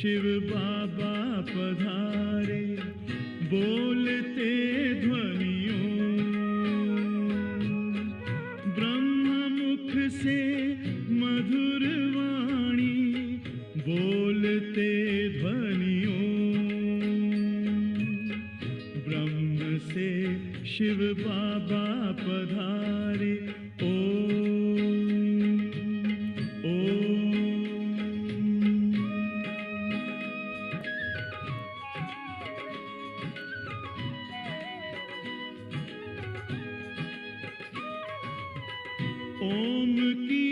शिव बाबा पधारे, बोलते ध्वनियों, ब्रह्म मुख से मधुर वाणी, बोलते ध्वनियों, ब्रह्म से शिव बाबा पधारे। ओम की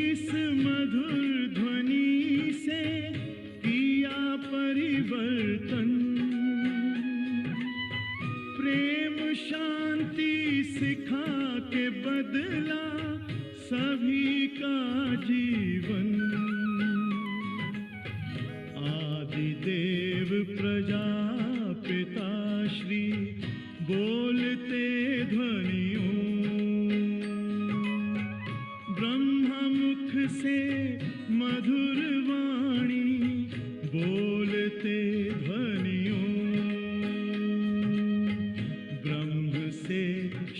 इस मधुर ध्वनि से किया परिवर्तन, प्रेम शांति सिखा के बदला सभी का जीवन। आदिदेव प्रजापिता श्री बोलते ध्वनियों, ब्रह्ममुख से मधुर वाणी, बोलते ध्वनियों, ब्रह्म से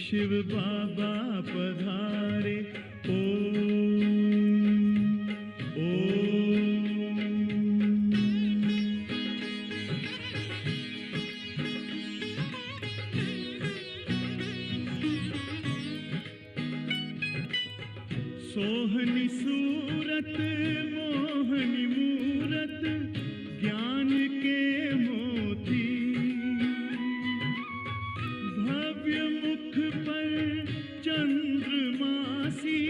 शिव बाबा पधारे। सोहनी सूरत मोहनी मूरत, ज्ञान के मोती, भव्य मुख पर चंद्रमासी,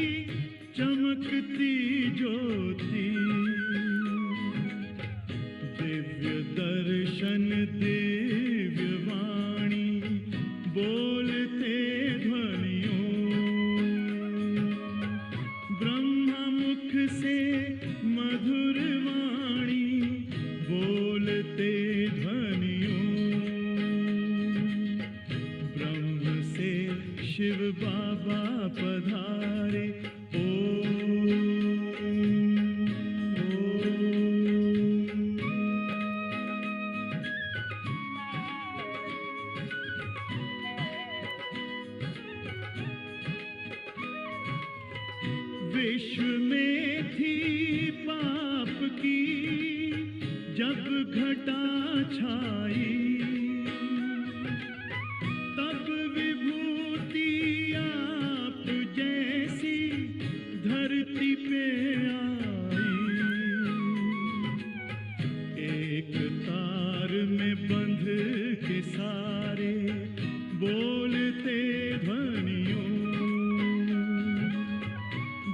चमकती ज्योति, दिव्य दर्शन दिव्य वाणी, बोलते ध्वनियों, ब्रह्ममुख से मधुर वाणी, बोलते ध्वनियों, ब्रह्म से शिव बाबा पधारे। विश्व में थी पाप की जब घटा छाई, तब विभूति आप जैसी धरती पे आई। एक तार में बंध के सारे बोलते ध्वनियों,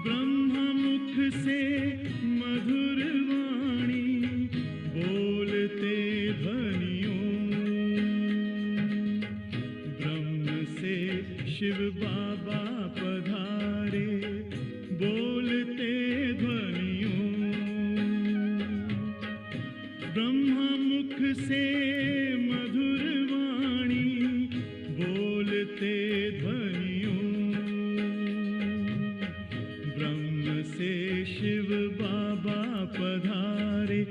ब्रह्ममुख से मधुर वाणी, बोलते ध्वनियों, ब्रह्म से शिव बाबा पधारे, बोलते ध्वनियों, ब्रह्ममुख से मधुर वाणी, बोलते ध्वनियों, ब्रह्म से शिव बाबा पधारे।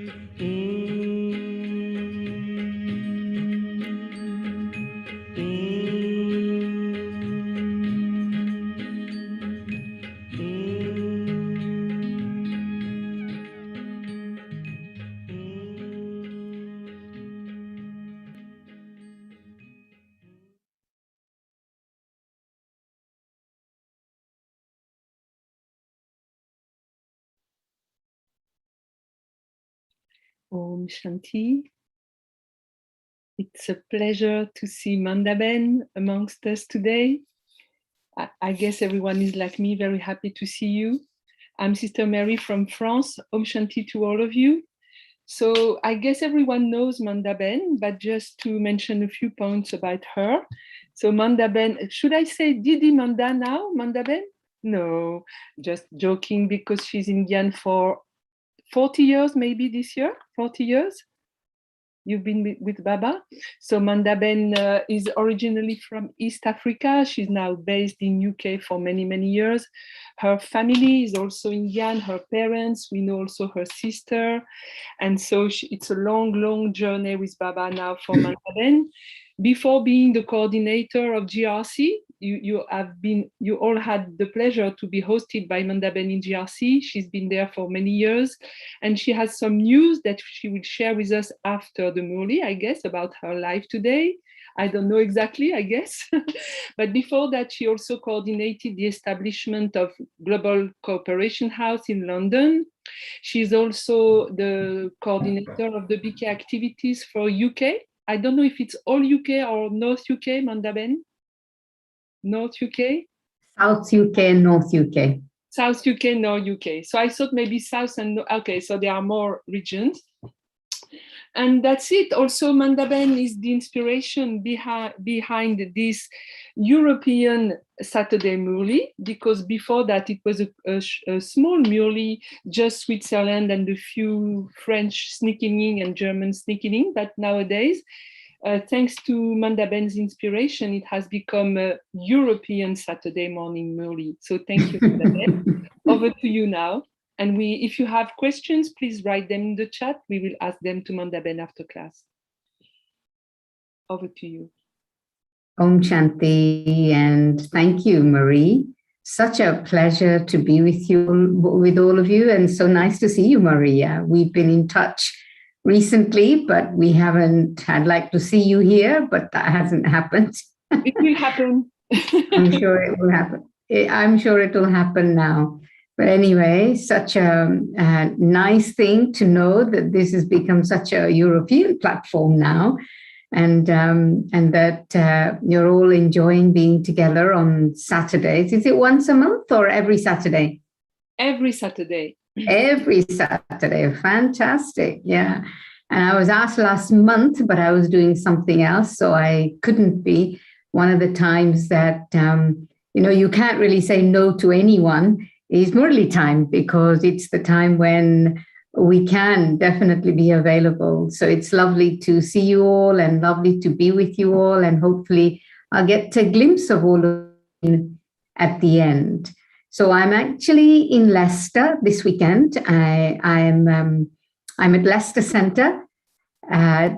Om Shanti. It's a pleasure to see Manda bhen amongst us today. I guess everyone is like me, very happy to see you. I'm Sister Mary from France. Om Shanti to all of you. So I guess everyone knows Manda bhen, but just to mention a few points about her. So Manda bhen, should I say Didi Manda now, Manda bhen? No, just joking, because she's Indian for 40 years, maybe this year, 40 years. You've been with Baba. So Manda bhen is originally from East Africa. She's now based in UK for many, many years. Her family is also Indian, her parents, we know also her sister. And so it's a long, long journey with Baba now for Manda bhen. Before being the coordinator of GRC, you all had the pleasure to be hosted by Manda bhen in GRC. She's been there for many years, and she has some news that she will share with us after the Murli, I guess, about her life today. I don't know exactly, I guess. But before that, she also coordinated the establishment of Global Cooperation House in London. She's also the coordinator of the BK activities for UK. I don't know if it's all UK or North UK, Manda bhen. North UK? South UK and North UK. South UK, North UK. So I thought maybe South and okay, so there are more regions. And that's it. Also, Manda bhen is the inspiration behind this European Saturday Murli, because before that it was a small Murli, just Switzerland and a few French sneaking in and German sneaking in. But nowadays, thanks to Manda bhen's inspiration, it has become a European Saturday morning Murli. So thank you, Manda bhen. Over to you now. And if you have questions, please write them in the chat. We will ask them to Manda bhen after class. Over to you. Om Shanti, and thank you, Marie. Such a pleasure to be with all of you, and so nice to see you, Maria. We've been in touch recently, but we haven't. I'd like to see you here, but that hasn't happened. It will happen. I'm sure it will happen. I'm sure it will happen now. But anyway, such a nice thing to know that this has become such a European platform now, and that you're all enjoying being together on Saturdays. Is it once a month or every Saturday? Every Saturday. Every Saturday. Fantastic. Yeah. And I was asked last month, but I was doing something else, so I couldn't be. One of the times that, you can't really say no to anyone is Murli time, because it's the time when we can definitely be available. So it's lovely to see you all and lovely to be with you all. And hopefully I'll get a glimpse of all of you at the end. So I'm actually in Leicester this weekend. I'm at Leicester Centre.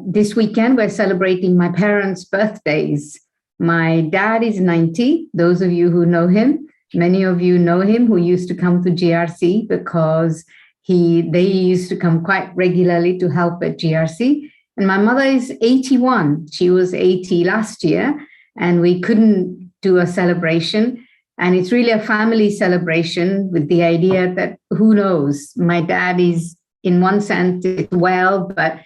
This weekend, we're celebrating my parents' birthdays. My dad is 90. Those of you who know him, many of you know him, who used to come to GRC because they used to come quite regularly to help at GRC. And my mother is 81. She was 80 last year, and we couldn't do a celebration. And it's really a family celebration with the idea that, who knows, my dad is, in one sense, well, but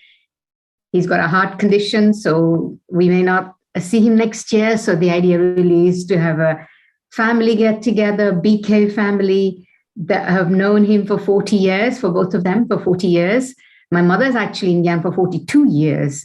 he's got a heart condition, so we may not see him next year. So the idea really is to have a family get together, BK family that have known him for 40 years, for both of them for 40 years. My mother's actually in Indian for 42 years.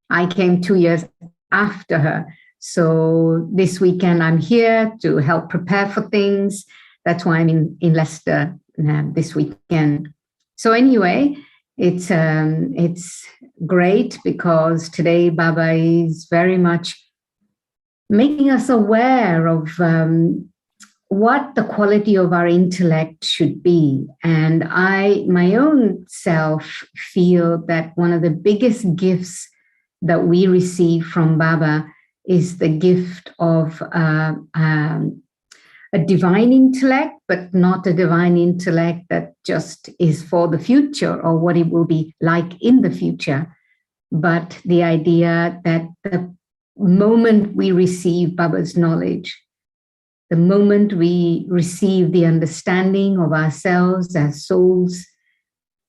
I came 2 years after her. So this weekend I'm here to help prepare for things. That's why I'm in Leicester this weekend. So anyway, it's great because today Baba is very much making us aware of what the quality of our intellect should be. And I, my own self, feel that one of the biggest gifts that we receive from Baba is the gift of a divine intellect, but not a divine intellect that just is for the future or what it will be like in the future, but the idea that the moment we receive Baba's knowledge, the moment we receive the understanding of ourselves as souls,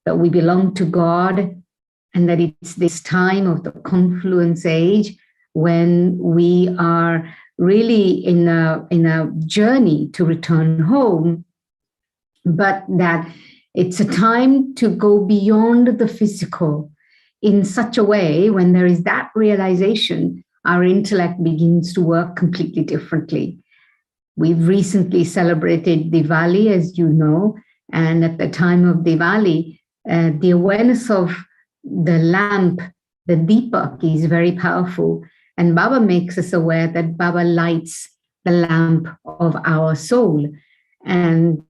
that we belong to God, and that it's this time of the confluence age when we are really in a journey to return home, but that it's a time to go beyond the physical in such a way when there is that realization, our intellect begins to work completely differently. We've recently celebrated Diwali, as you know, and at the time of Diwali, the awareness of the lamp the Deepak is very powerful. And Baba makes us aware that Baba lights the lamp of our soul. And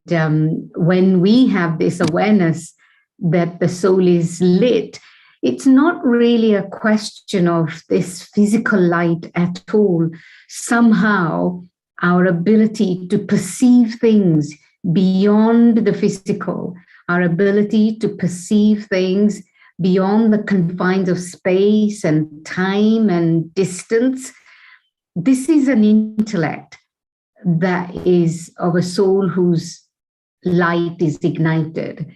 when we have this awareness that the soul is lit, it's not really a question of this physical light at all. Somehow, our ability to perceive things beyond the physical, our ability to perceive things beyond the confines of space and time and distance, this is an intellect that is of a soul whose light is ignited.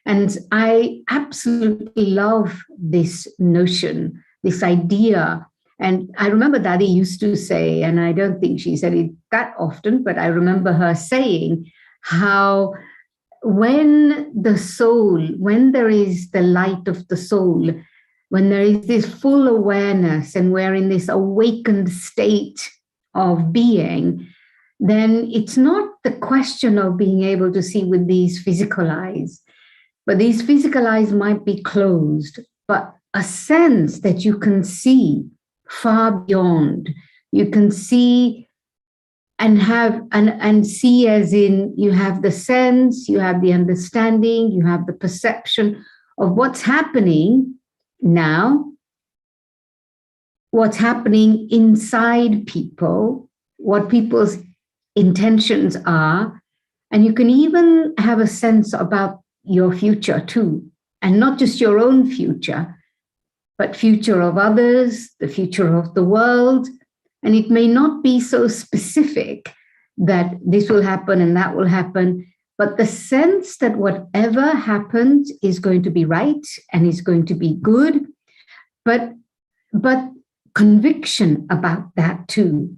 And I absolutely love this notion, this idea. And I remember Daddy used to say, and I don't think she said it that often, but I remember her saying how when the soul, when there is the light of the soul, when there is this full awareness and we're in this awakened state of being, then it's not the question of being able to see with these physical eyes, but these physical eyes might be closed, but a sense that you can see far beyond. You can see and have and see as in you have the sense, you have the understanding, you have the perception of what's happening now, what's happening inside people, what people's intentions are, and you can even have a sense about your future too, and not just your own future, but future of others, the future of the world. And it may not be so specific that this will happen and that will happen, but the sense that whatever happens is going to be right and is going to be good, but conviction about that too.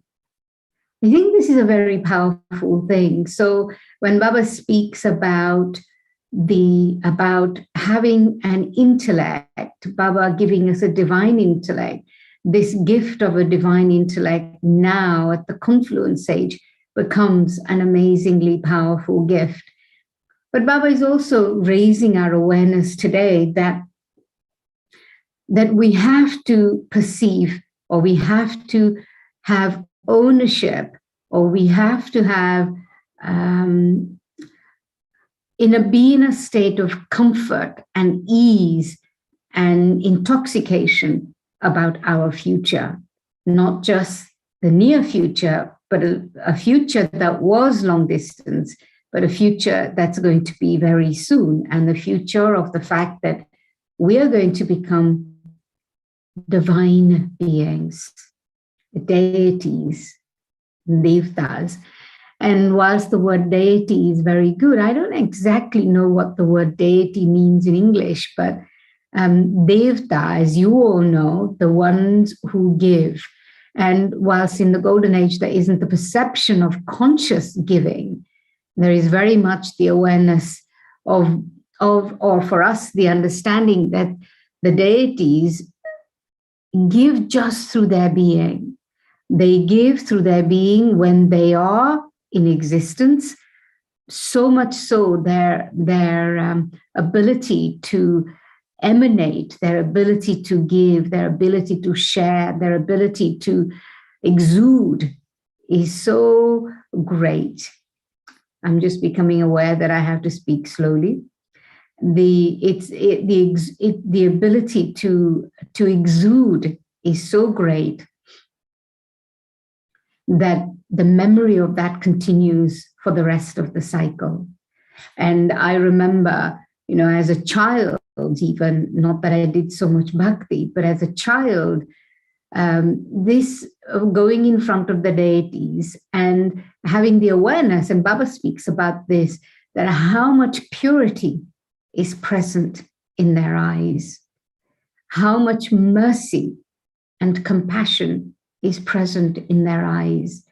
I think this is a very powerful thing. So when Baba speaks about having an intellect, Baba giving us a divine intellect, this gift of a divine intellect now at the confluence age becomes an amazingly powerful gift. But Baba is also raising our awareness today that we have to perceive, or we have to have ownership, or we have to have be in a state of comfort and ease and intoxication about our future, not just the near future, but a future that was long distance, but a future that's going to be very soon, and the future of the fact that we are going to become divine beings, deities, devtas. And whilst the word deity is very good, I don't exactly know what the word deity means in English, but devta, as you all know, the ones who give. And whilst in the golden age, there isn't the perception of conscious giving, there is very much the awareness of or for us, the understanding that the deities give just through their being. They give through their being when they are in existence, so much so their ability to emanate, their ability to give, their ability to share, their ability to exude is so great. I'm just becoming aware that I have to speak slowly. The ability to exude is so great that the memory of that continues for the rest of the cycle. And I remember, as a child, even, not that I did so much bhakti, but as a child, this going in front of the deities and having the awareness, and Baba speaks about this, that how much purity is present in their eyes, how much mercy and compassion is present in their eyes,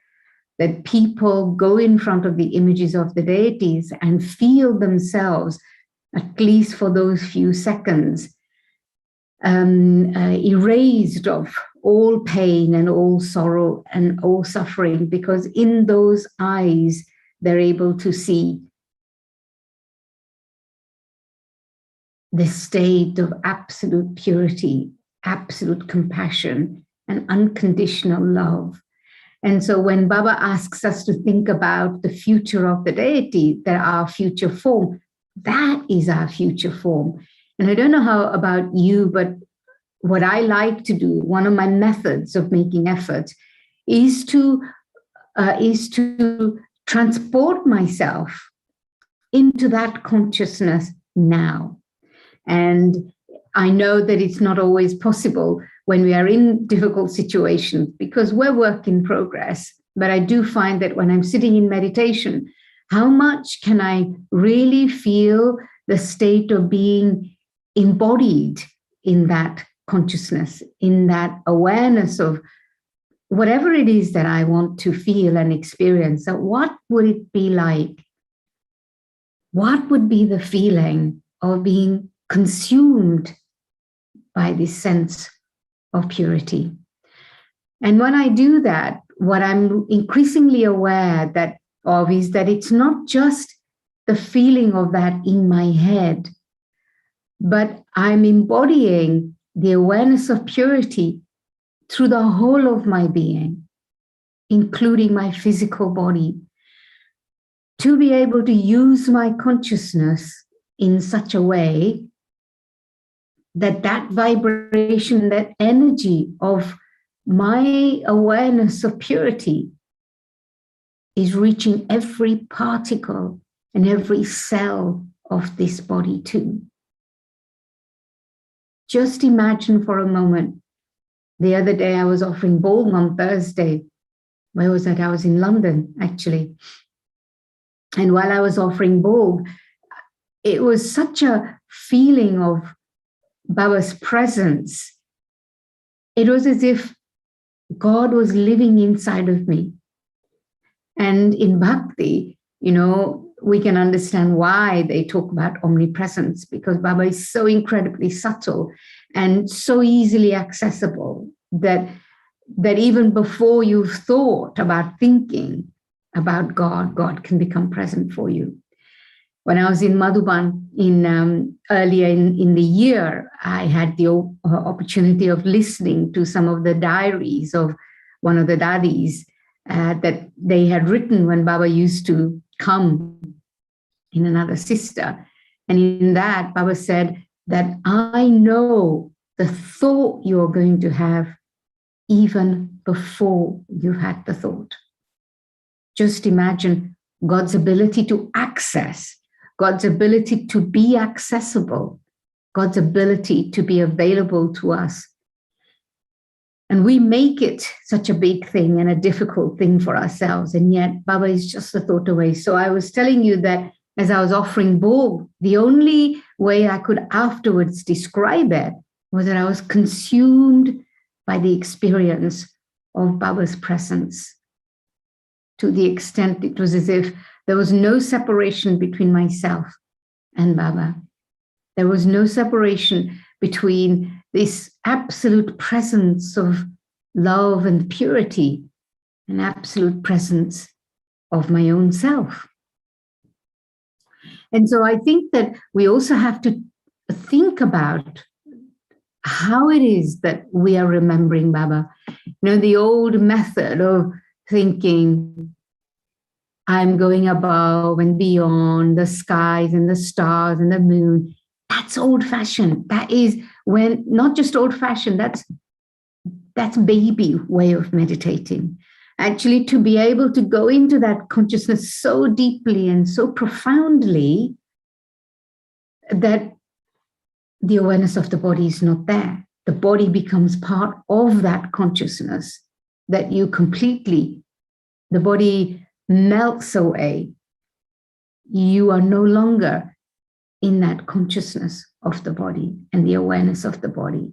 that people go in front of the images of the deities and feel themselves, at least for those few seconds, erased of all pain and all sorrow and all suffering, because in those eyes, they're able to see the state of absolute purity absolute compassion and unconditional love. And so when Baba asks us to think about the future of the deity, that our future form, that is our future form. And I don't know how about you, but what I like to do, one of my methods of making effort is to transport myself into that consciousness now. And I know that it's not always possible when we are in difficult situations because we're work in progress. But I do find that when I'm sitting in meditation, how much can I really feel the state of being embodied in that consciousness, in that awareness of whatever it is that I want to feel and experience. So what would it be like? What would be the feeling of being consumed by this sense of purity? And when I do that, what I'm increasingly aware of is that it's not just the feeling of that in my head, but I'm embodying the awareness of purity through the whole of my being, including my physical body, to be able to use my consciousness in such a way that that vibration, that energy of my awareness of purity is reaching every particle and every cell of this body too. Just imagine for a moment, the other day I was offering Bong on Thursday. Where was that? I was in London, actually. And while I was offering Bong, it was such a feeling of Baba's presence. It was as if God was living inside of me. And in Bhakti, we can understand why they talk about omnipresence, because Baba is so incredibly subtle and so easily accessible that even before you've thought about thinking about God, God can become present for you. When I was in Madhuban earlier in the year, I had the opportunity of listening to some of the diaries of one of the dadis that they had written when Baba used to come in another sister. And in that, Baba said that I know the thought you're going to have even before you had the thought. Just imagine God's ability to access, God's ability to be accessible, God's ability to be available to us. And we make it such a big thing and a difficult thing for ourselves. And yet Baba is just a thought away. So I was telling you that as I was offering Bog, the only way I could afterwards describe it was that I was consumed by the experience of Baba's presence, to the extent it was as if there was no separation between myself and Baba. There was no separation between this absolute presence of love and purity and absolute presence of my own self. And so I think that we also have to think about how it is that we are remembering Baba. The old method of thinking, I'm going above and beyond the skies and the stars and the moon. That's old-fashioned. That is when, not just old-fashioned, that's baby way of meditating. Actually, to be able to go into that consciousness so deeply and so profoundly that the awareness of the body is not there. The body becomes part of that consciousness, that you completely, the body melts away. You are no longer in that consciousness of the body and the awareness of the body.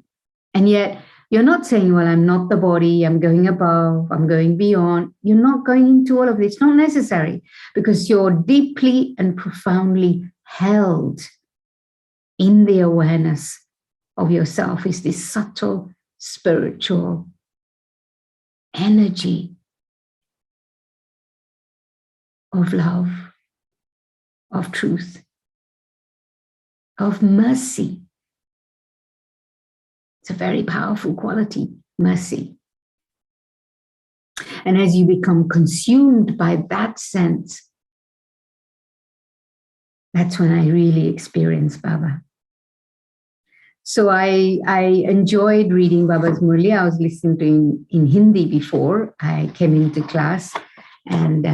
And yet you're not saying, well, I'm not the body, I'm going above, I'm going beyond. You're not going into all of this. It's not necessary, because you're deeply and profoundly held in the awareness of yourself. Is this subtle spiritual energy of love, of truth, of mercy. It's a very powerful quality, mercy. And as you become consumed by that sense, that's when I really experience Baba. So I enjoyed reading Baba's Murli. I was listening to in Hindi before I came into class. And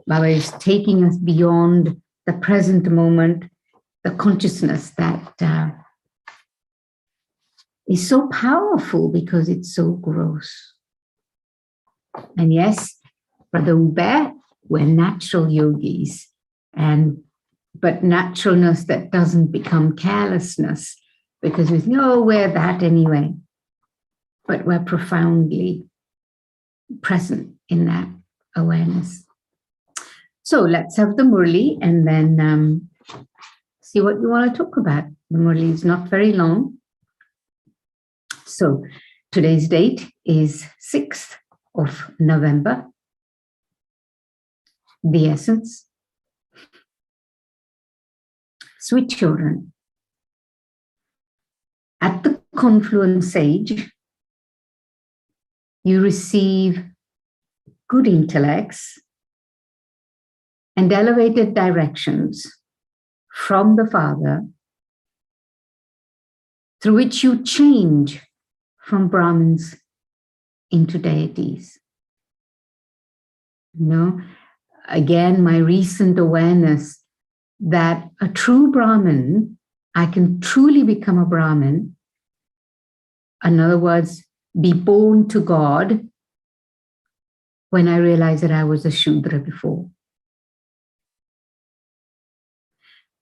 Baba is taking us beyond the present moment, the consciousness that is so powerful because it's so gross. And yes, Brother Hubert, we're natural yogis, but naturalness that doesn't become carelessness, because we think, oh, we're that anyway. But we're profoundly present in that awareness. So let's have the Murli and then see what you want to talk about. The Murli is not very long. So today's date is 6th of November. The essence. Sweet children, at the confluence stage, you receive good intellects and elevated directions from the Father, through which you change from Brahmins into deities. You know, again, my recent awareness that a true Brahmin, I can truly become a Brahmin. In other words, be born to God, when I realized that I was a Shudra before.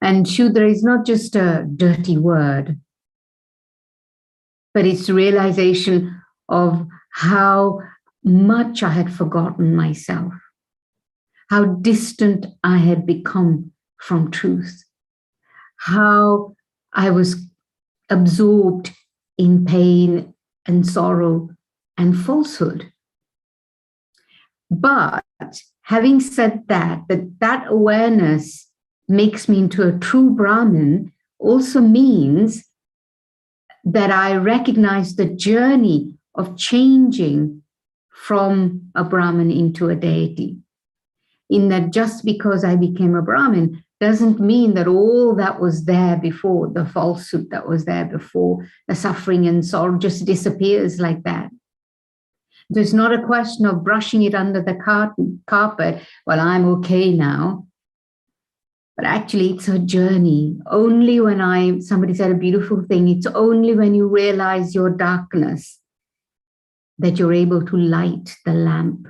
And Shudra is not just a dirty word, but it's realization of how much I had forgotten myself, how distant I had become from truth, how I was absorbed in pain and sorrow and falsehood. But having said that awareness makes me into a true Brahmin also means that I recognize the journey of changing from a Brahmin into a deity. In that just because I became a Brahmin doesn't mean that all that was there before, the falsehood that was there before, the suffering and sorrow just disappears like that. There's not a question of brushing it under the carpet. Well, I'm okay now. But actually, it's a journey. Only when somebody said a beautiful thing, it's only when you realize your darkness that you're able to light the lamp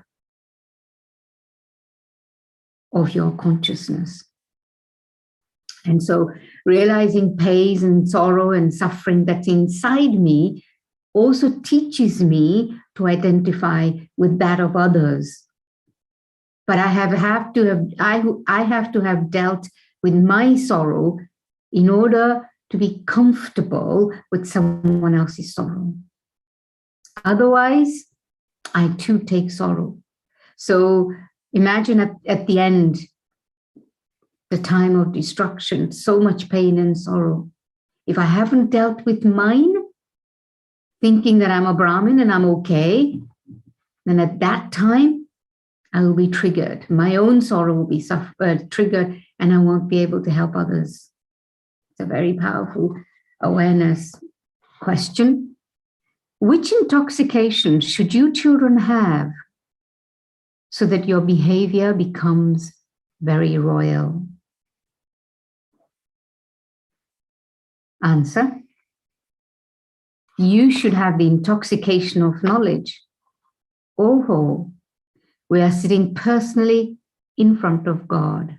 of your consciousness. And so realizing pain and sorrow and suffering that's inside me also teaches me to identify with that of others. But I have to have dealt with my sorrow in order to be comfortable with someone else's sorrow. Otherwise, I too take sorrow. So imagine at the end, the time of destruction, so much pain and sorrow. If I haven't dealt with mine, thinking that I'm a Brahmin and I'm okay, then at that time, I will be triggered. My own sorrow will be triggered, and I won't be able to help others. It's a very powerful awareness question. Which intoxication should you children have so that your behavior becomes very royal? Answer. You should have the intoxication of knowledge. Oh, we are sitting personally in front of God.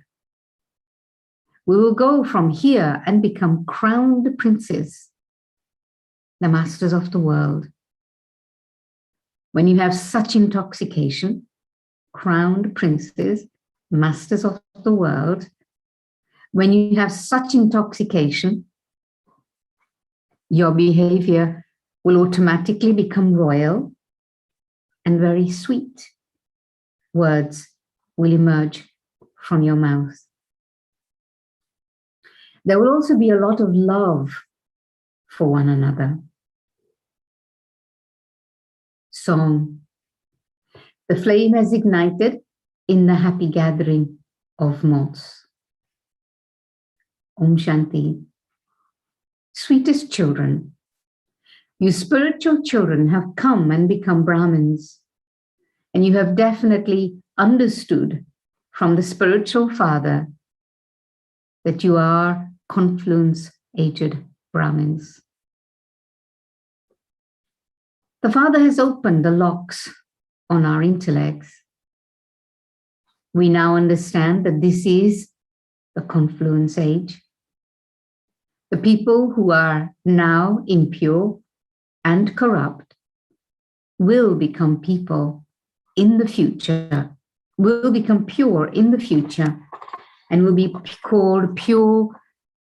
We will go from here and become crowned princes, the masters of the world. When you have such intoxication, crowned princes, masters of the world, when you have such intoxication, your behavior will automatically become royal and very sweet. Words will emerge from your mouth. There will also be a lot of love for one another. song. The flame has ignited in the happy gathering of moths. Om Shanti. Sweetest children, you spiritual children have come and become Brahmins, and you have definitely understood from the spiritual father that you are confluence-aged Brahmins. The Father has opened the locks on our intellects. We now understand that this is the confluence age. The people who are now impure and corrupt will become people in the future, will become pure in the future, and will be called pure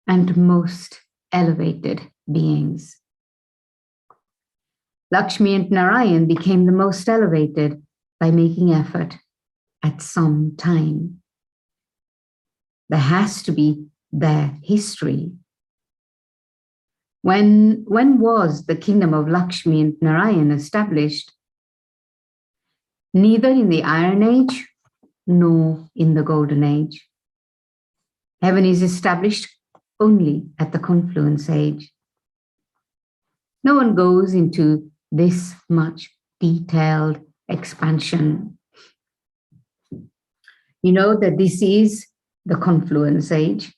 and most elevated beings. Lakshmi and Narayan became the most elevated by making effort at some time. There has to be their history. When was the kingdom of Lakshmi and Narayan established? Neither in the Iron Age nor in the Golden Age. Heaven is established only at the confluence age. No one goes into this much detailed expansion. You know that this is the confluence age.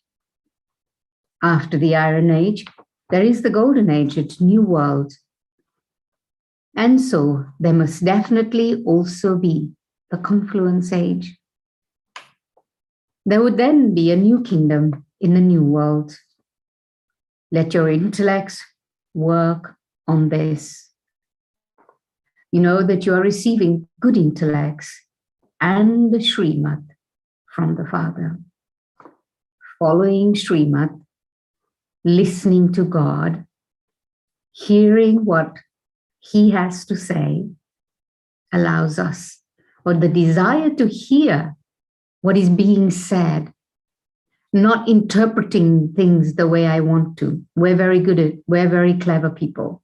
After the Iron Age, there is the Golden Age, it's new world. And so there must definitely also be the confluence age. There would then be a new kingdom in the new world. Let your intellects work on this. You know that you are receiving good intellects and the Srimad from the Father. Following Srimad, listening to God, hearing what He has to say, allows us, or the desire to hear what is being said, not interpreting things the way I want to. We're very good at, we're very clever people.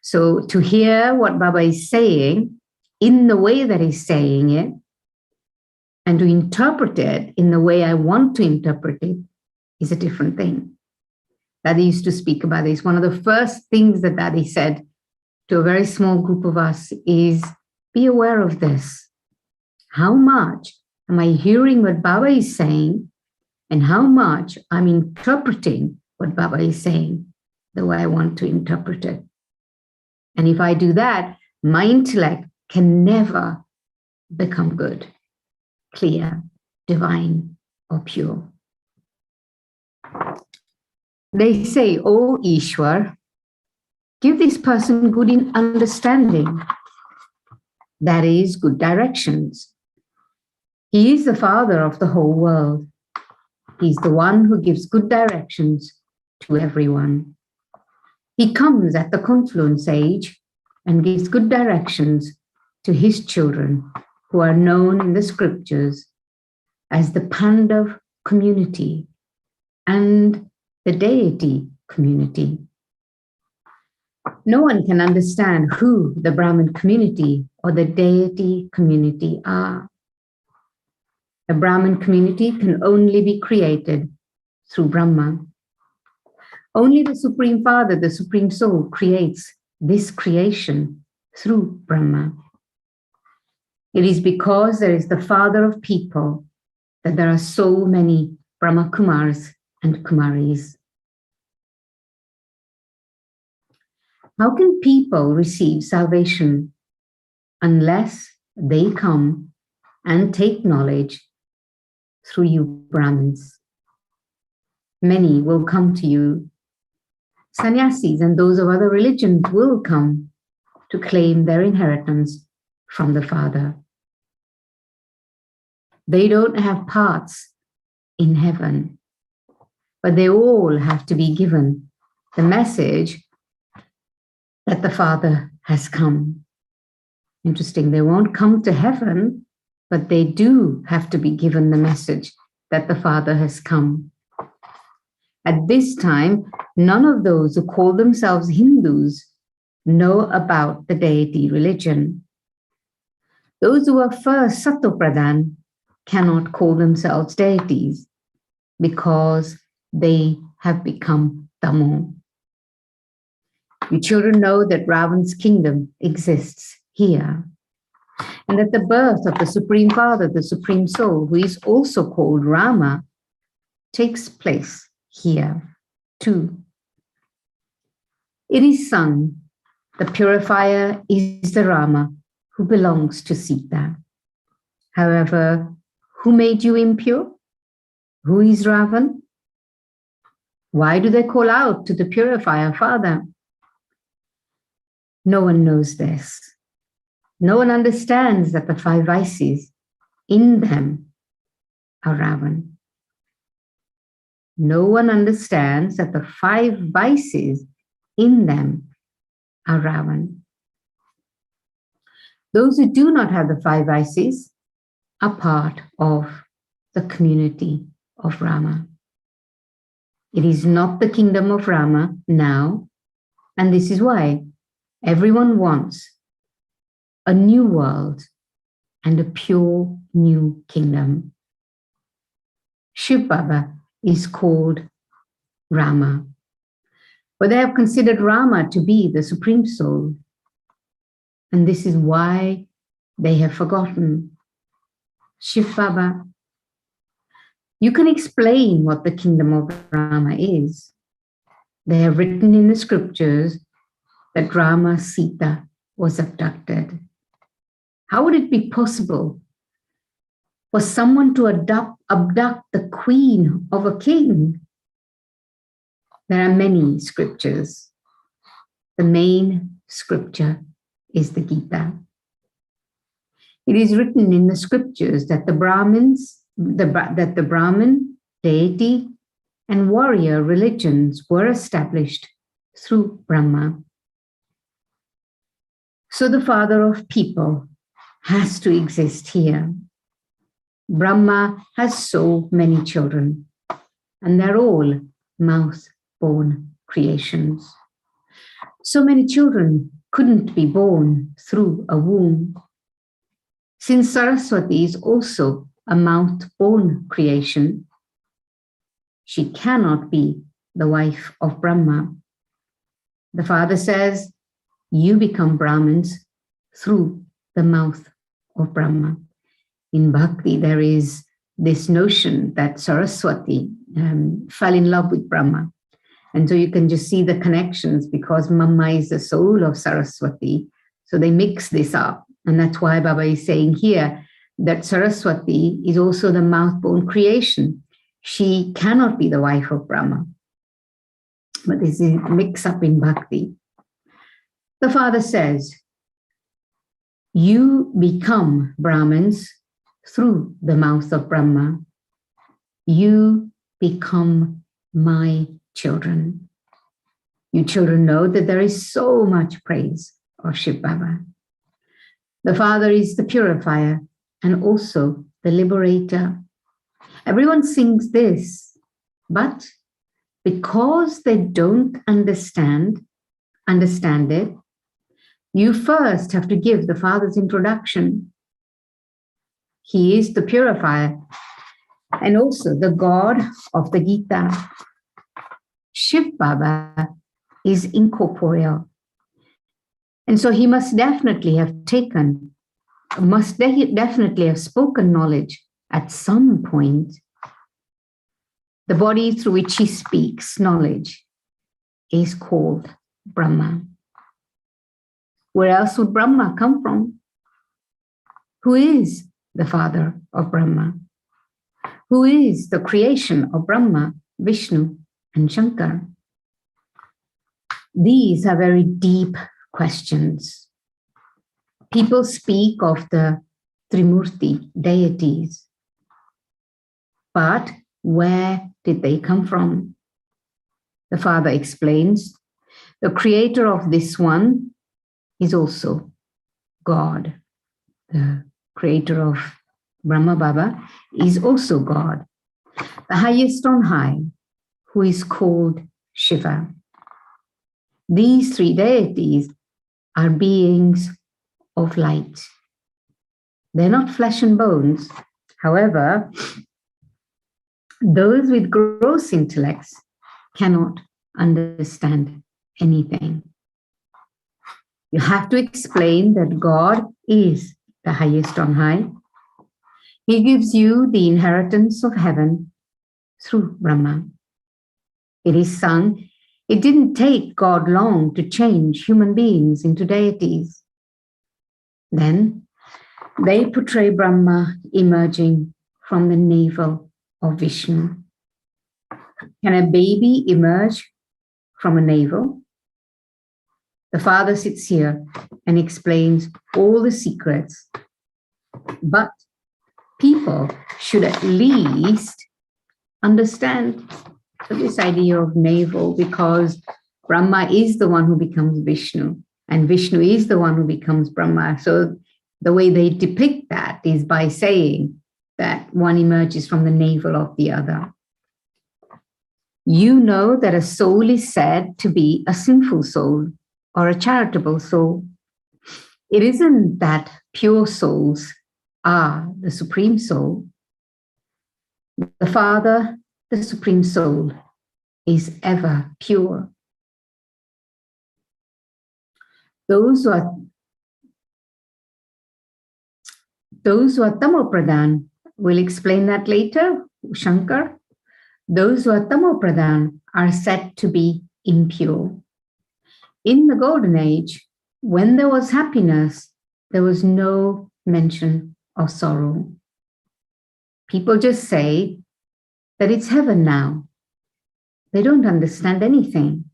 So to hear what Baba is saying in the way that he's saying it, and to interpret it in the way I want to interpret it, is a different thing. Daddy used to speak about this. One of the first things that Daddy said to a very small group of us is, be aware of this. How much am I hearing what Baba is saying, and how much I'm interpreting what Baba is saying the way I want to interpret it? And if I do that, my intellect can never become good, clear, divine, or pure. They say, "Oh, Ishwar, give this person good understanding." That is good directions. He is the Father of the whole world. He's the one who gives good directions to everyone. He comes at the confluence age and gives good directions to his children, who are known in the scriptures as the Pandav community and the deity community. No one can understand who the Brahmin community or the deity community are. The Brahmin community can only be created through Brahma. Only the Supreme Father, the Supreme Soul, creates this creation through Brahma. It is because there is the Father of people that there are so many Brahma Kumars and Kumaris. How can people receive salvation unless they come and take knowledge through you Brahmins? Many will come to you. Sannyasis and those of other religions will come to claim their inheritance from the Father. They don't have parts in heaven, but they all have to be given the message that the Father has come. Interesting, they won't come to heaven, but they do have to be given the message that the Father has come. At this time, none of those who call themselves Hindus know about the deity religion. Those who are first Sattva-pradhan cannot call themselves deities because they have become Tamo. You children know that Ravan's kingdom exists here, and that the birth of the Supreme Father, the Supreme Soul, who is also called Rama, takes place here too. It is sung, the purifier is the Rama who belongs to Sita. However, who made you impure? Who is Ravan? Why do they call out to the purifier Father? No one knows this. No one understands that the 5 vices in them are Ravan. No one understands that the 5 vices in them are Ravan. Those who do not have the 5 vices are part of the community of Rama. It is not the kingdom of Rama now, and this is why everyone wants a new world and a pure new kingdom. Shiv Baba is called Rama, but they have considered Rama to be the Supreme Soul, and this is why they have forgotten Shiv Baba. You can explain what the kingdom of Rama is. They have written in the scriptures that Rama Sita was abducted. How would it be possible for someone to abduct the queen of a king? There are many scriptures. The main scripture is the Gita. It is written in the scriptures that the Brahmin, deity, and warrior religions were established through Brahma. So the father of people has to exist here. Brahma has so many children, and they're all mouth-born creations. So many children couldn't be born through a womb. Since Saraswati is also a mouth-born creation, she cannot be the wife of Brahma. The father says, you become Brahmins through the mouth of Brahma. In Bhakti, there is this notion that Saraswati fell in love with Brahma. And so you can just see the connections because Mama is the soul of Saraswati. So they mix this up. And that's why Baba is saying here that Saraswati is also the mouth-born creation. She cannot be the wife of Brahma. But this is mixed up in Bhakti. The father says, you become Brahmins through the mouth of Brahma. You become my children. You children know that there is so much praise of Shiv Baba. The father is the purifier and also the liberator. Everyone sings this, but because they don't understand it, you first have to give the father's introduction. He is the purifier and also the God of the Gita. Shiv Baba is incorporeal. And so he must definitely have spoken knowledge at some point. The body through which he speaks knowledge is called Brahma. Where else would Brahma come from? Who is the father of Brahma? Who is the creation of Brahma, Vishnu, and Shankar? These are very deep questions. People speak of the Trimurti deities, but where did they come from? The father explains, the creator of this one is also God. The creator of Brahma Baba is also God, the highest on high, who is called Shiva. These 3 deities are beings of light. They're not flesh and bones. However, those with gross intellects cannot understand anything. You have to explain that God is the highest on high. He gives you the inheritance of heaven through Brahma. It is sung, it didn't take God long to change human beings into deities. Then they portray Brahma emerging from the navel of Vishnu. Can a baby emerge from a navel? The father sits here and explains all the secrets. But people should at least understand this idea of navel, because Brahma is the one who becomes Vishnu and Vishnu is the one who becomes Brahma. So the way they depict that is by saying that one emerges from the navel of the other. You know that a soul is said to be a sinful soul or a charitable soul. It isn't that pure souls are the supreme soul. The Father, the supreme soul, is ever pure. Those who are Tamopradhan, we'll explain that later, Shankar. Those who are Tamopradhan are said to be impure. In the Golden Age, when there was happiness, there was no mention of sorrow. People just say that it's heaven now. They don't understand anything,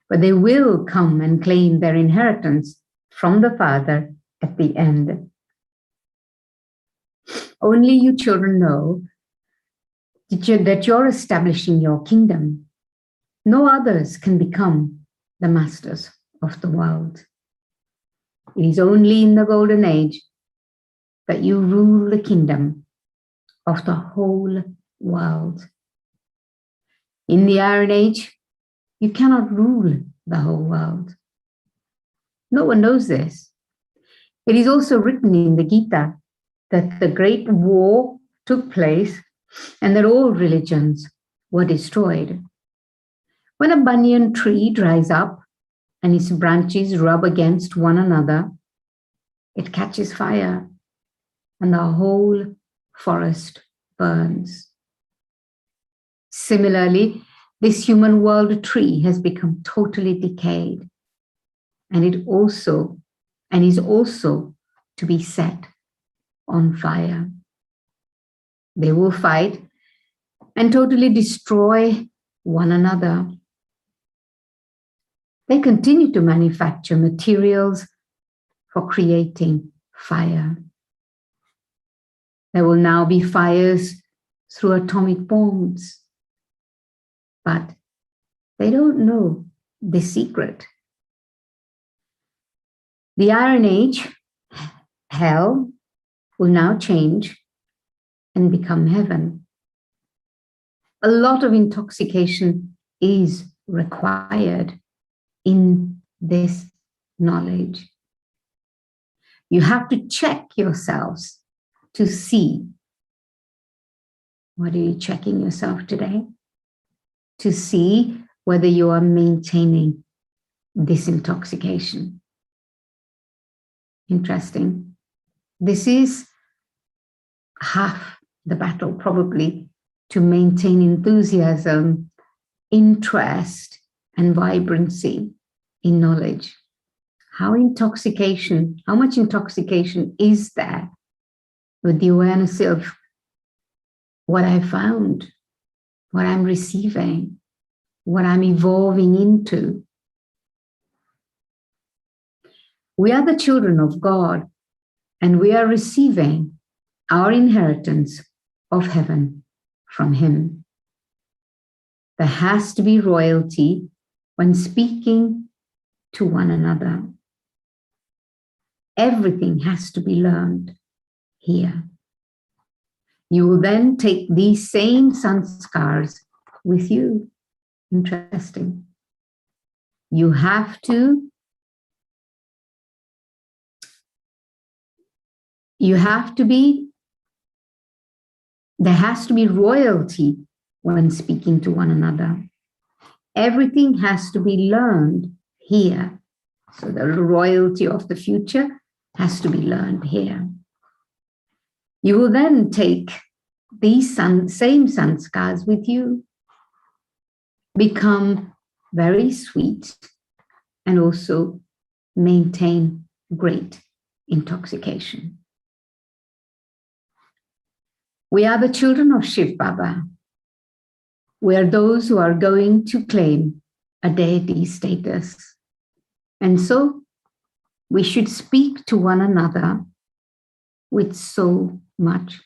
but they will come and claim their inheritance from the Father at the end. Only you children know that you're establishing your kingdom. No others can become the masters of the world. It is only in the Golden Age that you rule the kingdom of the whole world. In the Iron Age, you cannot rule the whole world. No one knows this. It is also written in the Gita that the great war took place and that all religions were destroyed. When a banyan tree dries up and its branches rub against one another, it catches fire and the whole forest burns. Similarly, this human world tree has become totally decayed, and is also to be set on fire. They will fight and totally destroy one another. They continue to manufacture materials for creating fire. There will now be fires through atomic bombs, but they don't know the secret. The Iron Age, hell, will now change and become heaven. A lot of intoxication is required in this knowledge. You have to check yourselves to see. What are you checking yourself today? To see whether you are maintaining this intoxication. Interesting. This is half the battle, probably, to maintain enthusiasm, interest, and vibrancy in knowledge. How much intoxication is there with the awareness of what I found, what I'm receiving, what I'm evolving into? We are the children of God, and we are receiving our inheritance of heaven from Him. There has to be royalty when speaking to one another. Everything has to be learned here. You will then take these same sanskars with you. Interesting. You have to there has to be royalty when speaking to one another. Everything has to be learned here. So the royalty of the future has to be learned here. You will then take these same sanskars with you, become very sweet, and also maintain great intoxication. We are the children of Shiv Baba. We are those who are going to claim a deity status. And so we should speak to one another with so much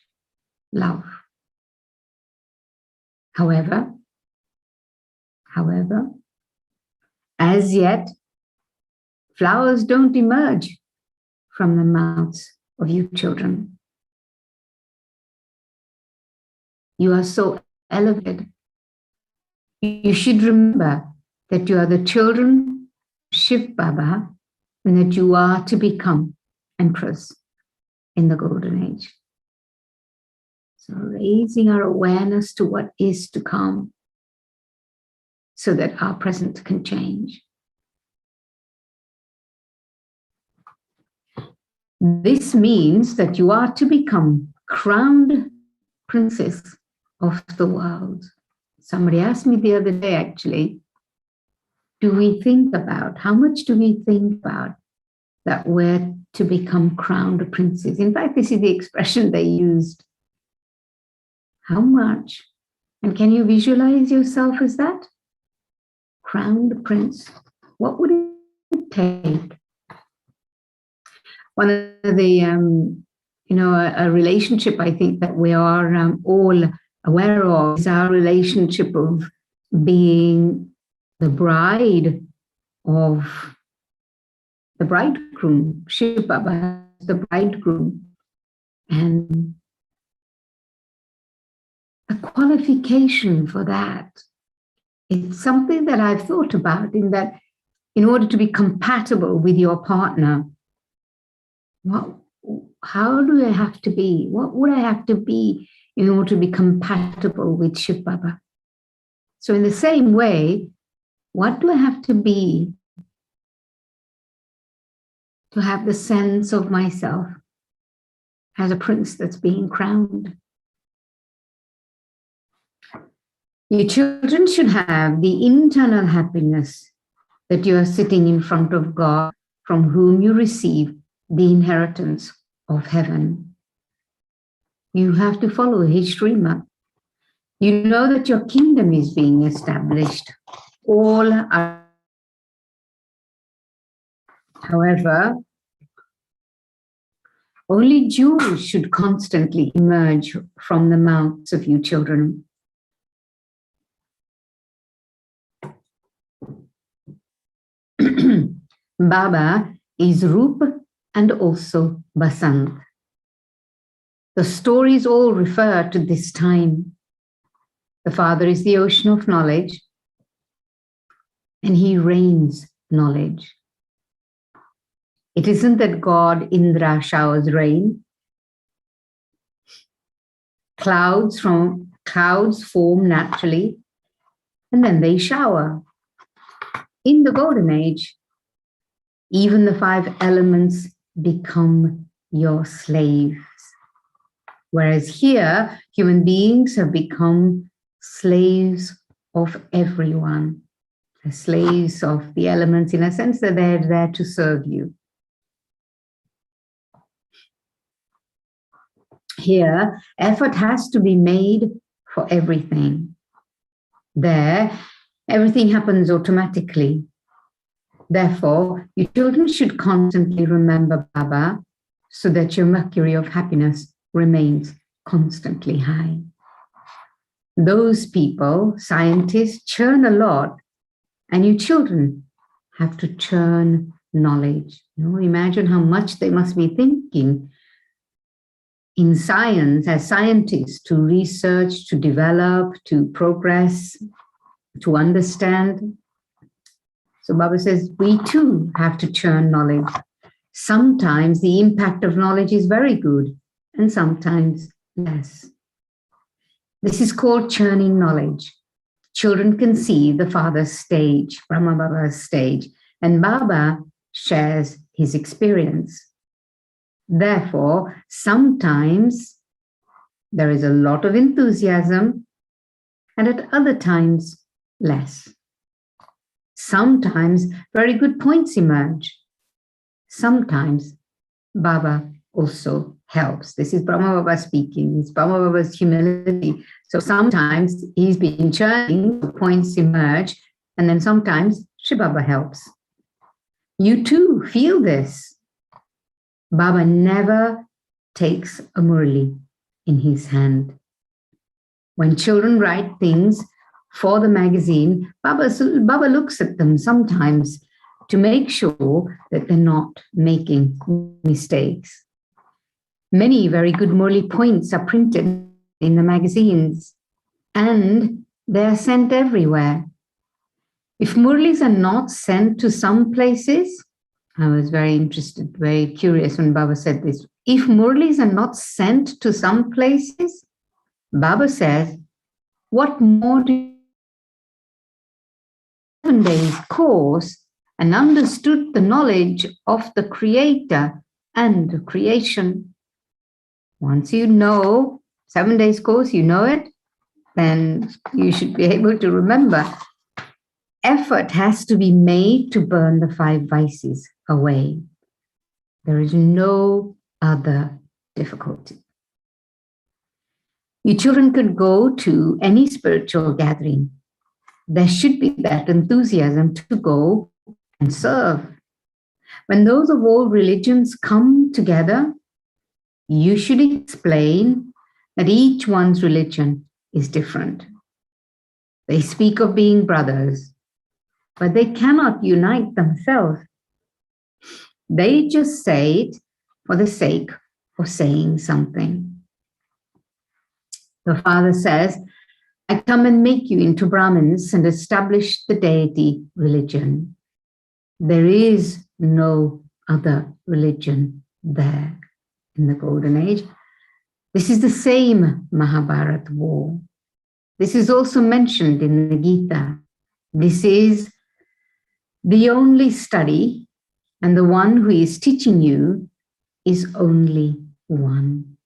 love. However, as yet, flowers don't emerge from the mouths of you children. You are so elevated. You should remember that you are the children of Shiv Baba and that you are to become emperors in the golden age. So raising our awareness to what is to come so that our present can change. This means that you are to become crowned princess of the world. Somebody asked me the other day, actually, how much do we think about that we're to become crowned princes? In fact, this is the expression they used. How much? And can you visualize yourself as that? Crowned prince. What would it take? One of the, a relationship I think that we are all aware of is our relationship of being the bride of the bridegroom. Shiv Baba is the bridegroom. And the qualification for that, it's something that I've thought about, in that in order to be compatible with your partner, how do I have to be? What would I have to be in order to be compatible with Shiv Baba? So in the same way, what do I have to be to have the sense of myself as a prince that's being crowned? Your children should have the internal happiness that you are sitting in front of God, from whom you receive the inheritance of heaven. You have to follow his Srimad. You know that your kingdom is being established. All are. However, only jewels should constantly emerge from the mouths of you children. Baba is Rup and also Basant. The stories all refer to this time. The Father is the ocean of knowledge, and he rains knowledge. It isn't that God Indra showers rain. Clouds form naturally, and then they shower. In the golden age, even the 5 elements become your slaves. Whereas here, human beings have become slaves of everyone. The slaves of the elements, in a sense that they're there to serve you. Here, effort has to be made for everything. There, everything happens automatically. Therefore, your children should constantly remember Baba so that your mercury of happiness remains constantly high. Those people, scientists, churn a lot, and you children have to churn knowledge. Imagine how much they must be thinking in science, as scientists, to research, to develop, to progress, to understand. So Baba says, we too have to churn knowledge Sometimes the impact of knowledge is very good, and sometimes less. This is called churning knowledge. Children can see the father's stage, Brahma Baba's stage, and Baba shares his experience. Therefore, sometimes there is a lot of enthusiasm, and at other times, less. Sometimes very good points emerge. Sometimes Baba also helps. This is Brahma Baba speaking. It's Brahma Baba's humility. So sometimes he's been churning, points emerge, and then sometimes Shri Baba helps. You too feel this. Baba never takes a Murli in his hand. When children write things for the magazine, Baba looks at them sometimes to make sure that they're not making mistakes. Many very good Murli points are printed in the magazines, and they're sent everywhere. If Murlis are not sent to some places, I was very interested, very curious when Baba said this. If Murlis are not sent to some places, Baba says, what more do you 7 days course and understood the knowledge of the Creator and creation? Once you know 7 days course, you know it, then you should be able to remember. Effort has to be made to burn the 5 vices away. There is no other difficulty. You children could go to any spiritual gathering. There should be that enthusiasm to go and serve. When those of all religions come together, you should explain that each one's religion is different. They speak of being brothers, but they cannot unite themselves. They just say it for the sake of saying something. The father says, I come and make you into Brahmins and establish the deity religion. There is no other religion there in the Golden Age. This is the same Mahabharata war. This is also mentioned in the Gita. This is the only study, and the one who is teaching you is only one.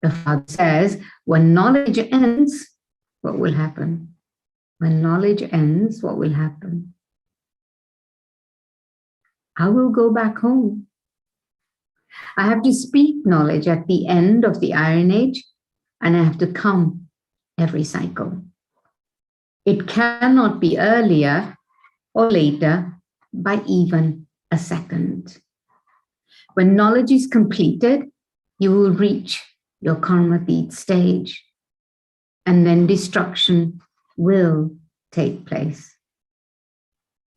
The father says, when knowledge ends, what will happen? When knowledge ends, what will happen? I will go back home. I have to speak knowledge at the end of the Iron Age, and I have to come every cycle. It cannot be earlier or later by even a second. When knowledge is completed, you will reach your karmatit stage, and then destruction will take place.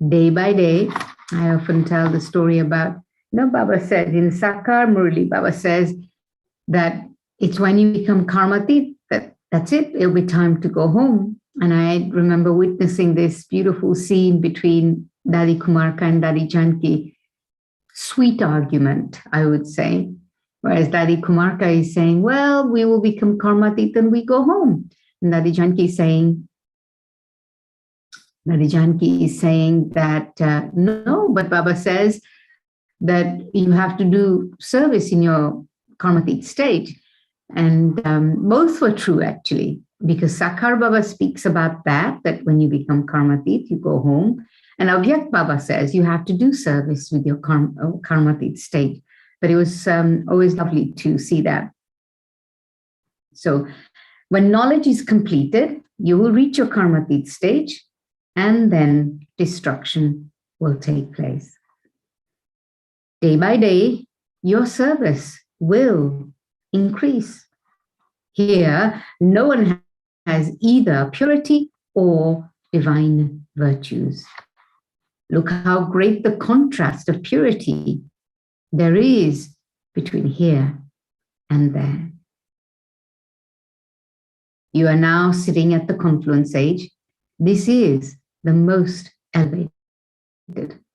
Day by day, I often tell the story about, Baba said in Sakar Murli, Baba says that it's when you become karmatit, that's it, it'll be time to go home. And I remember witnessing this beautiful scene between Dadi Kumarka and Dadi Janki. Sweet argument, I would say. Whereas Dadi Kumarka is saying, well, we will become karmatit and we go home. And Dadi Janki is saying that, no, but Baba says that you have to do service in your karmatit state. And both were true, actually, because Sakar Baba speaks about that when you become karmatit, you go home. And Avyak Baba says you have to do service with your karmatit state. But it was always lovely to see that. So when knowledge is completed, you will reach your karmatit stage, and then destruction will take place. Day by day, your service will increase. Here, no one has either purity or divine virtues. Look how great the contrast of purity there is between here and there. You are now sitting at the confluence age. This is the most elevated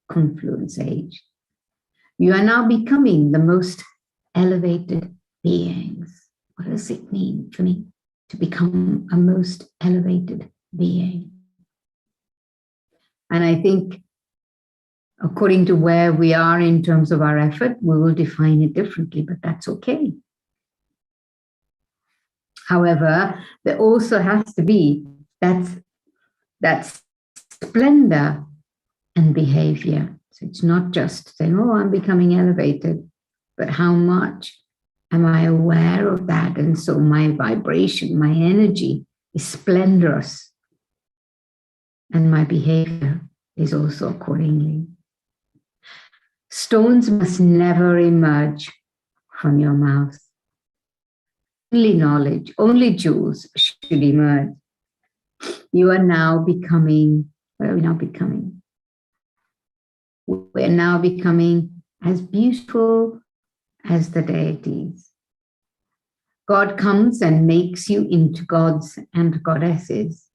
confluence age. You are now becoming the most elevated beings. What does it mean for me to become a most elevated being? And I think according to where we are in terms of our effort, we will define it differently, but that's okay. However, there also has to be that splendor and behavior. So it's not just saying, oh, I'm becoming elevated, but how much am I aware of that? And so my vibration, my energy is splendorous, and my behavior is also accordingly. Stones must never emerge from your mouth. Only knowledge, only jewels should emerge. You are now becoming, what are we now becoming? We're now becoming as beautiful as the deities. God comes and makes you into gods and goddesses.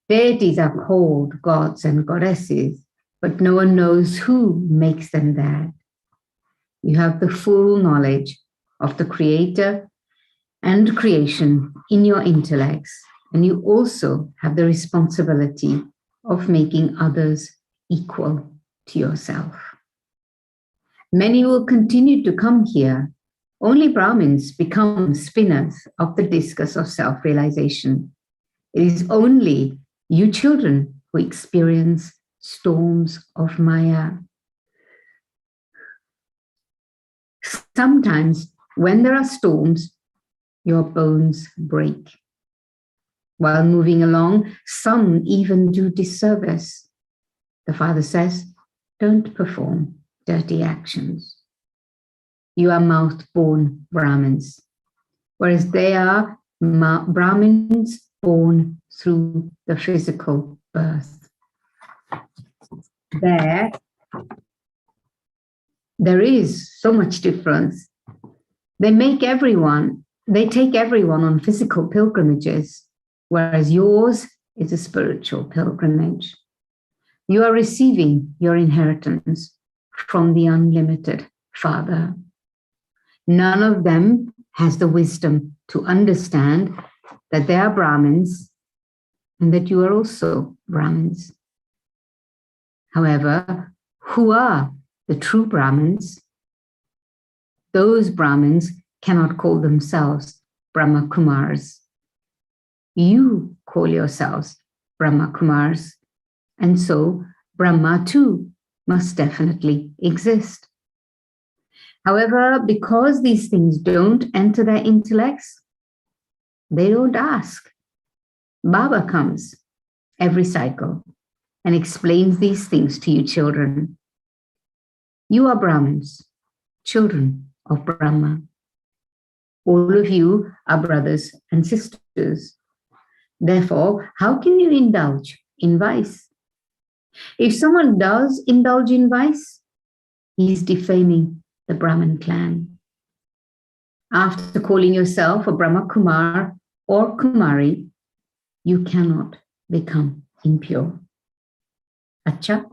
Deities are called gods and goddesses, but no one knows who makes them that. You have the full knowledge of the Creator and creation in your intellects, and you also have the responsibility of making others equal to yourself. Many will continue to come here. Only Brahmins become spinners of the discus of self-realization. It is only you children who experience storms of Maya. Sometimes when there are storms, your bones break. While moving along, some even do disservice. The Father says, don't perform dirty actions. You are mouth-born Brahmins, whereas they are Brahmins born through the physical birth. There is so much difference. They take everyone on physical pilgrimages, whereas yours is a spiritual pilgrimage. You are receiving your inheritance from the unlimited Father. None of them has the wisdom to understand that they are Brahmins and that you are also Brahmins. However, who are the true Brahmins? Those Brahmins cannot call themselves Brahma Kumars. You call yourselves Brahma Kumars, and so Brahma too must definitely exist. However, because these things don't enter their intellects, they don't ask. Baba comes every cycle and explains these things to you children. You are Brahmins, children of Brahma. All of you are brothers and sisters. Therefore, how can you indulge in vice? If someone does indulge in vice, he is defaming the Brahmin clan. After calling yourself a Brahma Kumar or Kumari, you cannot become impure. Acha?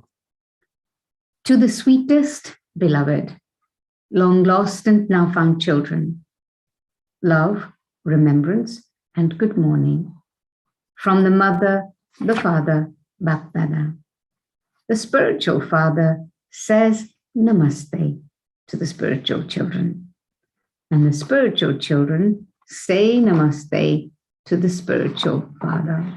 To the sweetest beloved, long lost and now found children, love, remembrance, and good morning. From the mother, the father, Bapdada. The spiritual father says namaste to the spiritual children. And the spiritual children say namaste to the spiritual father.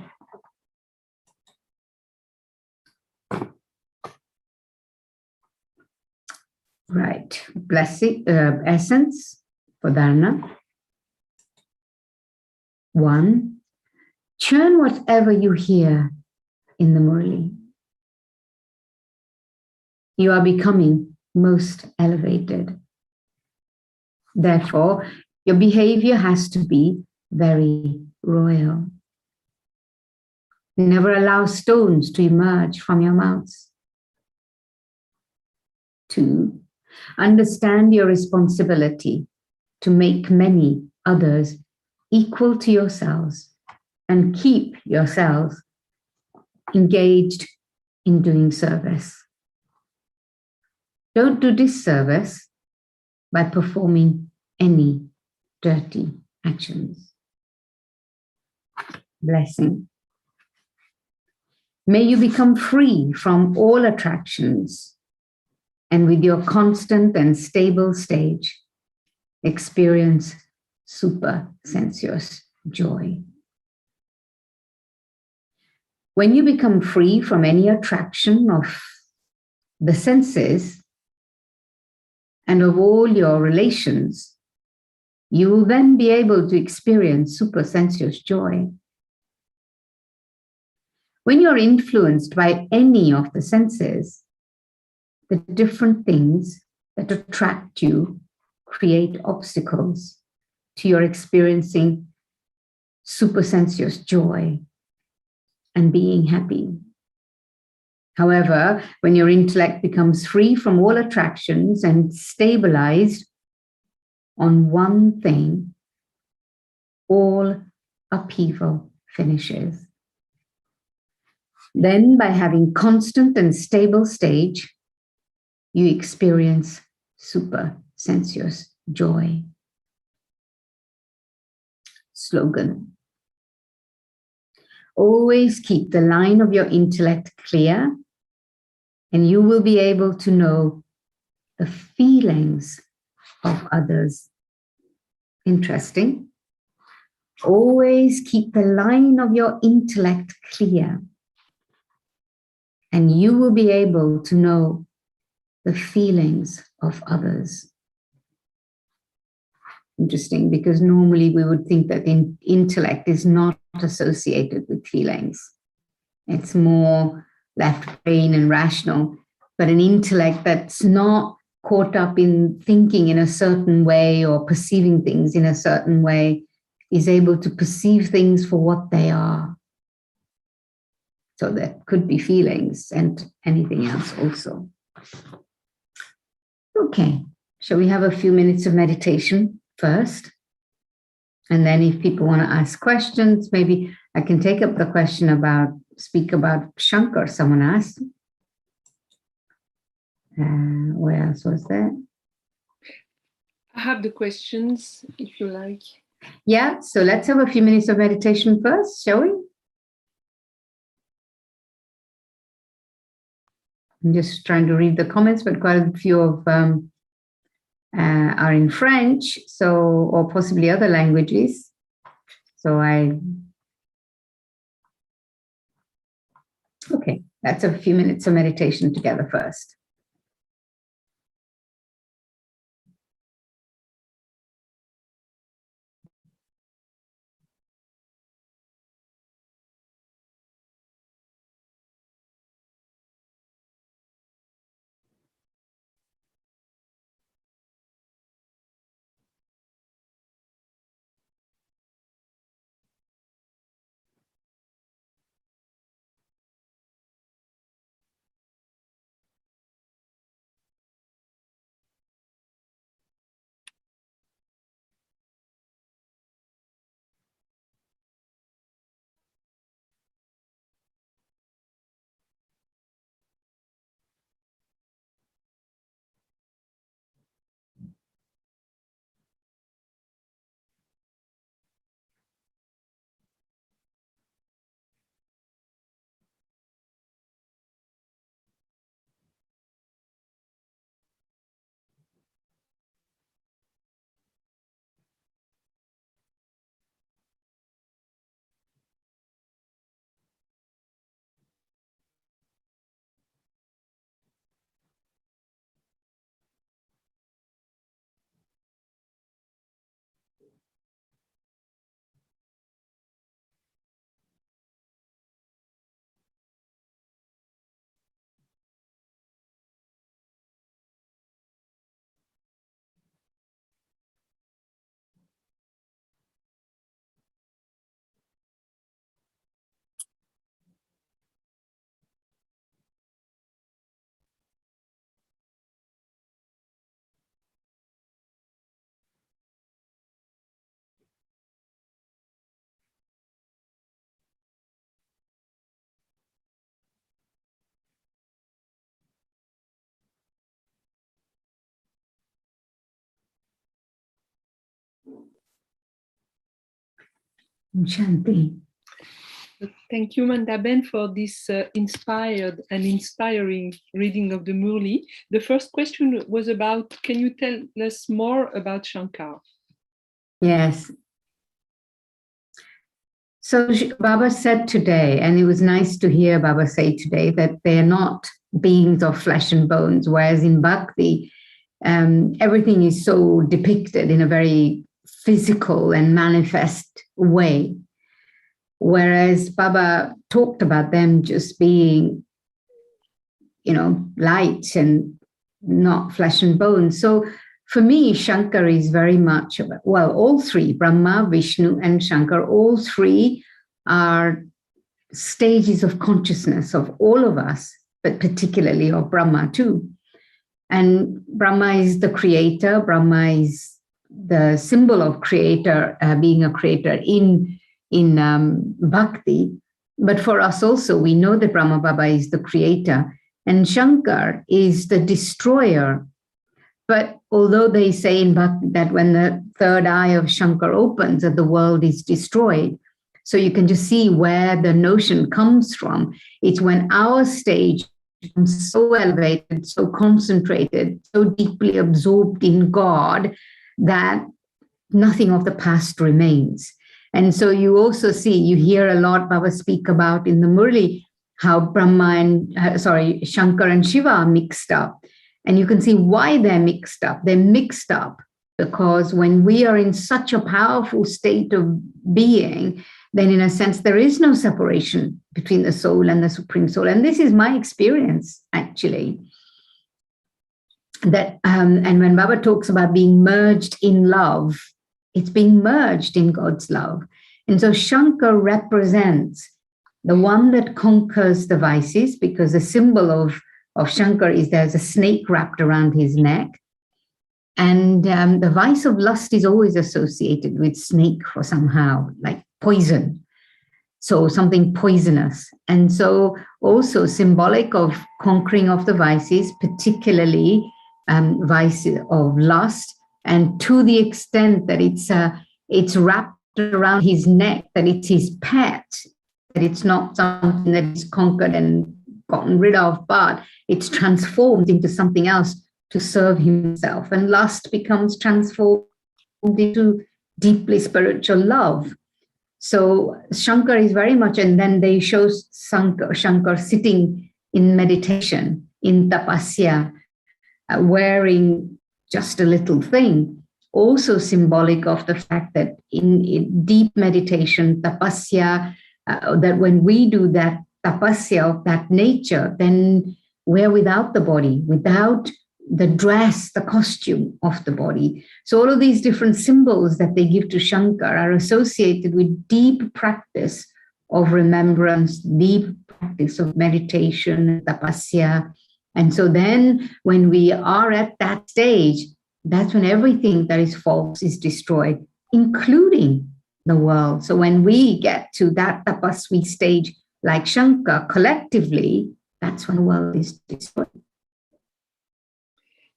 Right, blessing, essence for dharana. 1, churn whatever you hear in the Murli. You are becoming most elevated. Therefore, your behavior has to be very royal. Never allow stones to emerge from your mouths. 2, understand your responsibility to make many others equal to yourselves and keep yourselves engaged in doing service. don't do disservice by performing any dirty actions. Blessing. May you become free from all attractions, and with your constant and stable stage, experience super sensuous joy. When you become free from any attraction of the senses and of all your relations, you will then be able to experience super sensuous joy. When you're influenced by any of the senses, the different things that attract you create obstacles to your experiencing super sensuous joy and being happy. However, when your intellect becomes free from all attractions and stabilized on one thing, all upheaval finishes. Then, by having constant and stable stage, you experience super sensuous joy. Slogan. Always keep the line of your intellect clear, and you will be able to know the feelings of others. Interesting. Always keep the line of your intellect clear, and you will be able to know the feelings of others. Interesting, because normally we would think that intellect is not associated with feelings. It's more left brain and rational, but an intellect that's not caught up in thinking in a certain way or perceiving things in a certain way is able to perceive things for what they are. So that could be feelings and anything else also. Okay, shall we have a few minutes of meditation first? And then if people want to ask questions, maybe I can take up the question speak about Shankar, someone asked. What else was there? I have the questions, if you like. Yeah, so let's have a few minutes of meditation first, shall we? I'm just trying to read the comments, but quite a few of are in French, so, or possibly other languages. So okay, that's a few minutes of meditation together first. Shanti. Thank you, Manda Ben, for this inspired and inspiring reading of the Murli. The first question was about, can you tell us more about Shankar? Yes. So Baba said today, and it was nice to hear Baba say today, that they're not beings of flesh and bones, whereas in Bhakti, everything is so depicted in a very physical and manifest way. Whereas Baba talked about them just being, light and not flesh and bones. So for me, Shankar is very much, all three, Brahma, Vishnu, and Shankar, all three are stages of consciousness of all of us, but particularly of Brahma too. And Brahma is the creator. Brahma is the symbol of creator, being a creator in Bhakti. But for us also, we know that Brahma Baba is the creator, and Shankar is the destroyer. But although they say in Bhakti that when the third eye of Shankar opens, that the world is destroyed, so you can just see where the notion comes from. It's when our stage becomes so elevated, so concentrated, so deeply absorbed in God that nothing of the past remains. And so you also see, you hear a lot Baba speak about in the Murli, how Shankar and Shiva are mixed up. And you can see why they're mixed up. They're mixed up because when we are in such a powerful state of being, then in a sense, there is no separation between the soul and the Supreme Soul. And this is my experience, actually. That and when Baba talks about being merged in love, it's being merged in God's love. And so Shankar represents the one that conquers the vices, because the symbol of Shankar is there's a snake wrapped around his neck. And the vice of lust is always associated with snake for somehow, like poison. So something poisonous. And so also symbolic of conquering of the vices, particularly vice of lust, and to the extent that it's wrapped around his neck, that it's his pet, that it's not something that is conquered and gotten rid of, but it's transformed into something else to serve himself. And lust becomes transformed into deeply spiritual love. So Shankar is very much, and then they show Shankar sitting in meditation, in tapasya, wearing just a little thing, also symbolic of the fact that in deep meditation, tapasya, that when we do that tapasya of that nature, then we're without the body, without the dress, the costume of the body. So all of these different symbols that they give to Shankar are associated with deep practice of remembrance, deep practice of meditation, tapasya. And so then when we are at that stage, that's when everything that is false is destroyed, including the world. So when we get to that tapasvi stage, like Shankar, collectively, that's when the world is destroyed.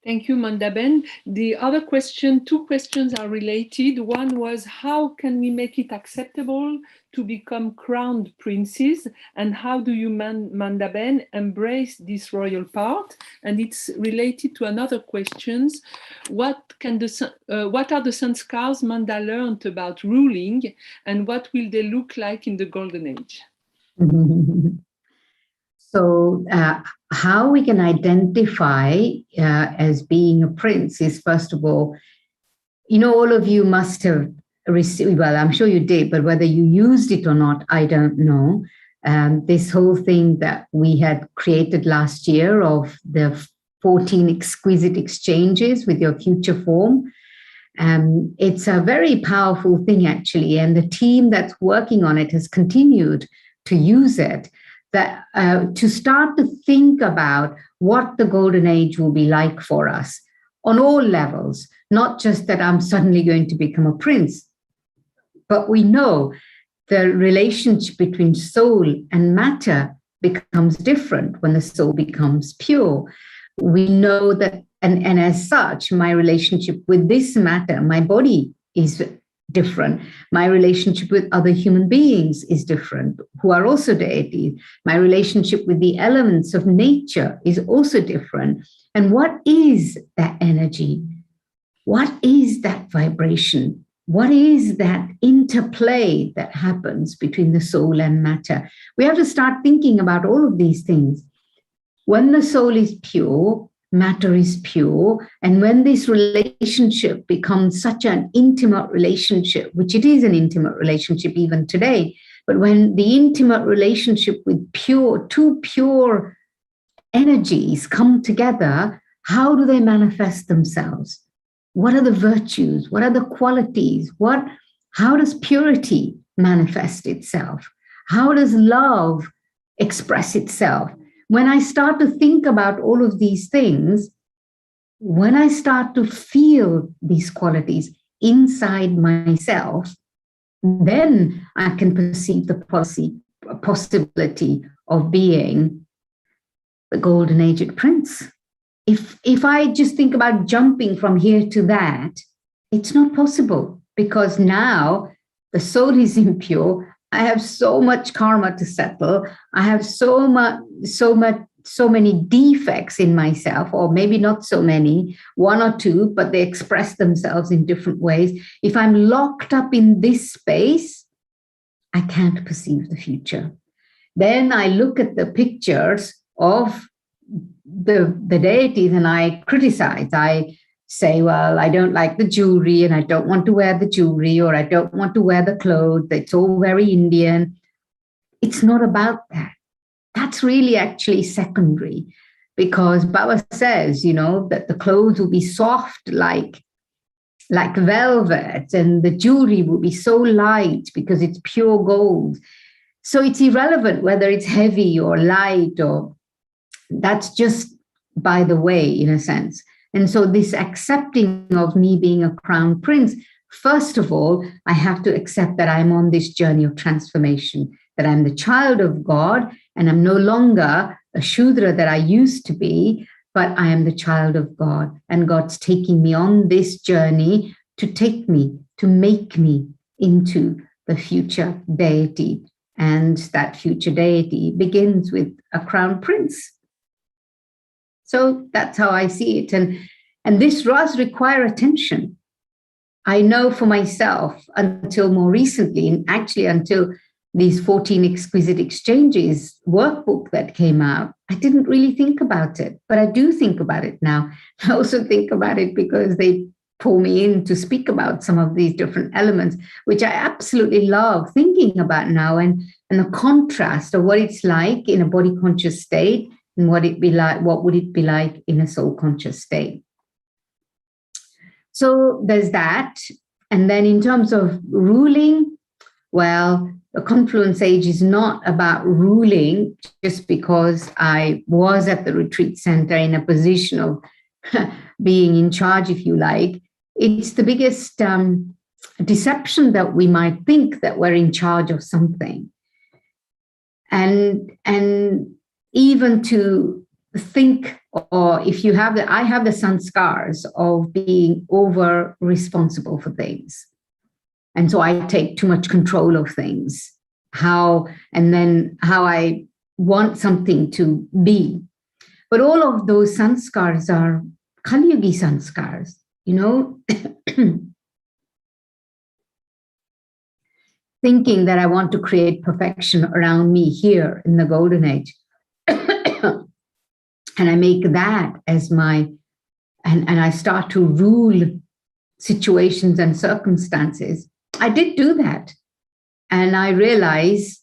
Thank you, Manda Ben. The other question, two questions are related. One was, how can we make it acceptable to become crowned princes? And how do you, Manda Ben, embrace this royal part? And it's related to another question. What are the sanskars Manda learned about ruling, and what will they look like in the golden age? So how we can identify as being a prince is, first of all, all of you must have received, well, I'm sure you did, but whether you used it or not, I don't know. This whole thing that we had created last year of the 14 exquisite exchanges with your future form. It's a very powerful thing, actually, and the team that's working on it has continued to use it, that to start to think about what the golden age will be like for us on all levels, not just that I'm suddenly going to become a prince, but we know the relationship between soul and matter becomes different when the soul becomes pure. We know that, and as such, my relationship with this matter, my body, is different. My relationship with other human beings is different, who are also deities. My relationship with the elements of nature is also different. And what is that energy? What is that vibration? What is that interplay that happens between the soul and matter? We have to start thinking about all of these things. When the soul is pure, matter is pure. And when this relationship becomes such an intimate relationship, which it is an intimate relationship even today, but when the intimate relationship with two pure energies come together, how do they manifest themselves? What are the virtues? What are the qualities? How does purity manifest itself? How does love express itself? When I start to think about all of these things, when I start to feel these qualities inside myself, then I can perceive the possibility of being the golden aged prince. If I just think about jumping from here to that, it's not possible, because now the soul is impure. I have so much karma to settle. I have so many defects in myself, or maybe not so many, one or two, but they express themselves in different ways. If I'm locked up in this space, I can't perceive the future. Then I look at the pictures of the deities and I criticize. I say, well, I don't like the jewelry and I don't want to wear the jewelry, or I don't want to wear the clothes. It's all very Indian. It's not about that. That's really actually secondary, because Baba says, that the clothes will be soft like velvet, and the jewelry will be so light because it's pure gold. So it's irrelevant whether it's heavy or light, or that's just by the way, in a sense. And so this accepting of me being a crown prince, first of all, I have to accept that I'm on this journey of transformation, that I'm the child of God, and I'm no longer a Shudra that I used to be, but I am the child of God. And God's taking me on this journey to make me into the future deity. And that future deity begins with a crown prince. So that's how I see it. And this does require attention. I know for myself, until more recently, and actually until these 14 Exquisite Exchanges workbook that came out, I didn't really think about it, but I do think about it now. I also think about it because they pull me in to speak about some of these different elements, which I absolutely love thinking about now, and the contrast of what it's like in a body conscious state and what would it be like in a soul conscious state. So there's that. And then in terms of ruling, well, the Confluence Age is not about ruling just because I was at the retreat center in a position of being in charge, if you like. It's the biggest deception that we might think that we're in charge of something. And even to think, or if you have I have the sanskars of being over responsible for things. And so I take too much control of things, how I want something to be. But all of those sanskars are Kali-yugi sanskars, thinking that I want to create perfection around me here in the Golden Age. And I make that as and I start to rule situations and circumstances. I did do that. And I realized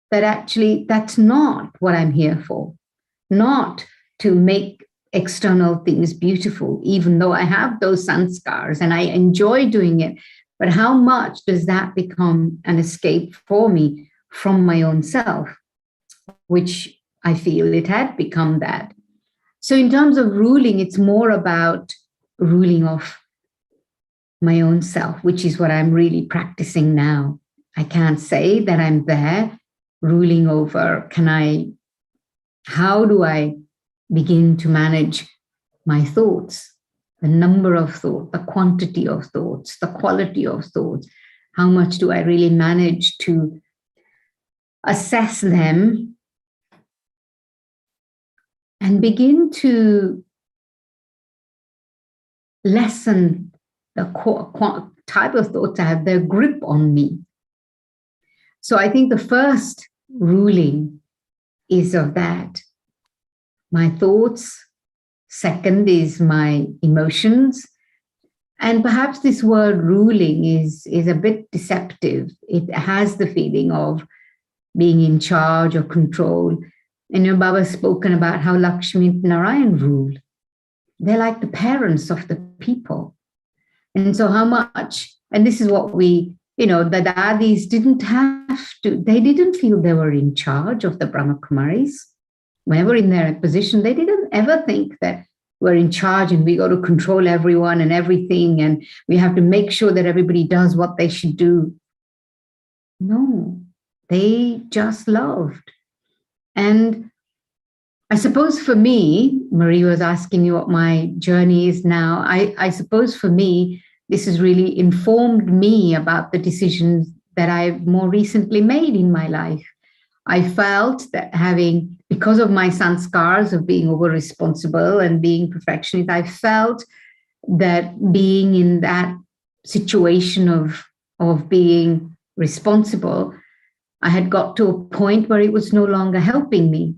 that actually that's not what I'm here for. Not to make external things beautiful, even though I have those sanskars and I enjoy doing it. But how much does that become an escape for me from my own self, which I feel it had become that. So in terms of ruling, it's more about ruling off my own self, which is what I'm really practicing now. I can't say that I'm there ruling over. How do I begin to manage my thoughts, the number of thoughts, the quantity of thoughts, the quality of thoughts? how much do I really manage to assess them and begin to lessen the type of thoughts I have, their grip on me. So I think the first ruling is of that. My thoughts. Second is my emotions. And perhaps this word ruling is a bit deceptive. It has the feeling of being in charge or control. And Baba's spoken about how Lakshmi and Narayan rule. They're like the parents of the people. And so how much, and this is what we, the Dadis didn't have to, they didn't feel they were in charge of the Brahma Kumaris. Whenever in their position, they didn't ever think that we're in charge and we got to control everyone and everything, and we have to make sure that everybody does what they should do. No, they just loved. And I suppose for me, Marie was asking me what my journey is now. I suppose for me, this has really informed me about the decisions that I've more recently made in my life. I felt that because of my sanskars of being over-responsible and being perfectionist, I felt that being in that situation of being responsible, I had got to a point where it was no longer helping me,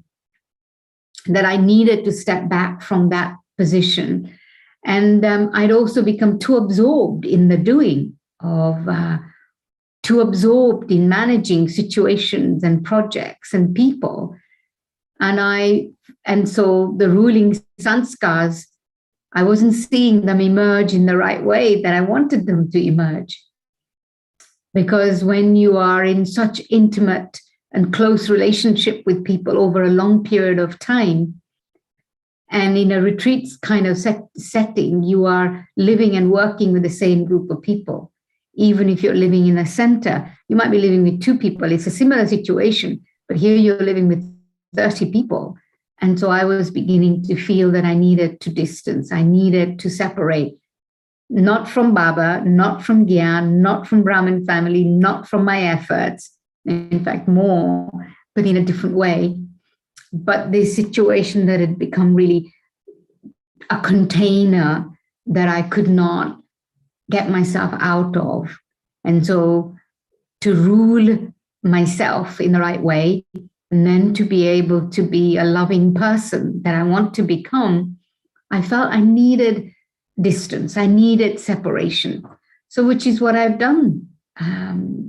that I needed to step back from that position. And I'd also become too absorbed in the doing of, too absorbed in managing situations and projects and people. And so the ruling sanskars, I wasn't seeing them emerge in the right way that I wanted them to emerge. Because when you are in such intimate and close relationship with people over a long period of time, and in a retreat kind of setting, you are living and working with the same group of people. Even if you're living in a center, you might be living with 2 people. It's a similar situation, but here you're living with 30 people. And so I was beginning to feel that I needed to distance. I needed to separate, not from Baba, not from Gyan, not from Brahmin family, not from my efforts, in fact, more, but in a different way. But this situation that had become really a container that I could not get myself out of. And so to rule myself in the right way, and then to be able to be a loving person that I want to become, I felt I needed distance. I needed separation. So which is what I've done.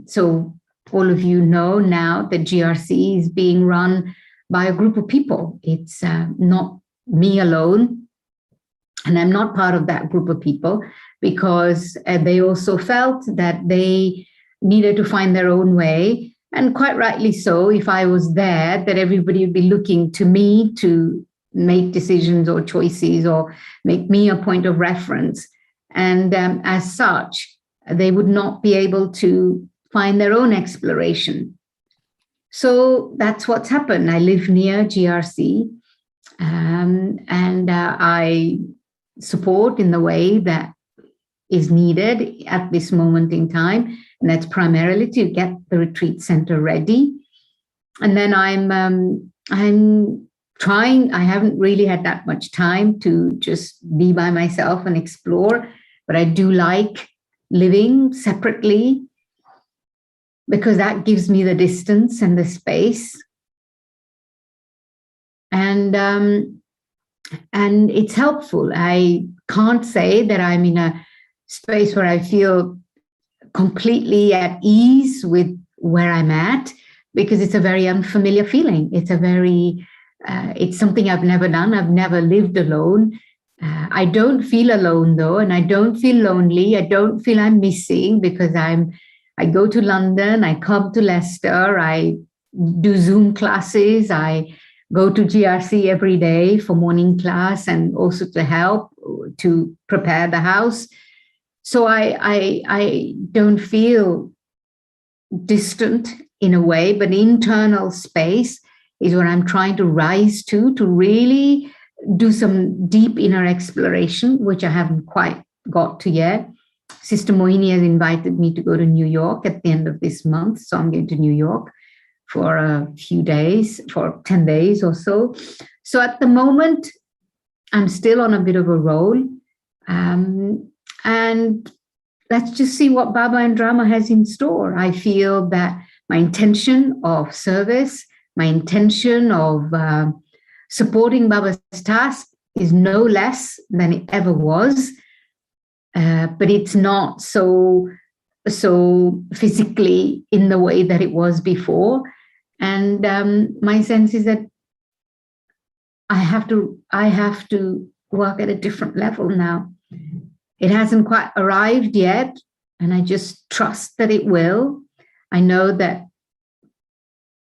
So all of you know now that GRC is being run by a group of people. It's not me alone. And I'm not part of that group of people because they also felt that they needed to find their own way. And quite rightly so, if I was there, that everybody would be looking to me to make decisions or choices or make me a point of reference. And as such, they would not be able to find their own exploration. So that's what's happened. I live near GRC and I support in the way that is needed at this moment in time. And that's primarily to get the retreat center ready. And then I'm trying, I haven't really had that much time to just be by myself and explore, but I do like living separately because that gives me the distance and the space. And it's helpful. I can't say that I'm in a space where I feel completely at ease with where I'm at, because it's a very unfamiliar feeling. It's something I've never done. I've never lived alone. I don't feel alone though, and I don't feel lonely. I don't feel I'm missing because I go to London, I come to Leicester, I do Zoom classes, I go to GRC every day for morning class and also to help to prepare the house. So I don't feel distant in a way, but internal space is what I'm trying to rise to really do some deep inner exploration, which I haven't quite got to yet. Sister Mohini has invited me to go to New York at the end of this month. So I'm going to New York for a few days, for 10 days or so. So at the moment, I'm still on a bit of a roll. And let's just see what Baba and Drama has in store. I feel that my intention of service, my intention of supporting Baba's task is no less than it ever was. But it's not so physically in the way that it was before. And my sense is that I have to work at a different level now. It hasn't quite arrived yet, and I just trust that it will. I know that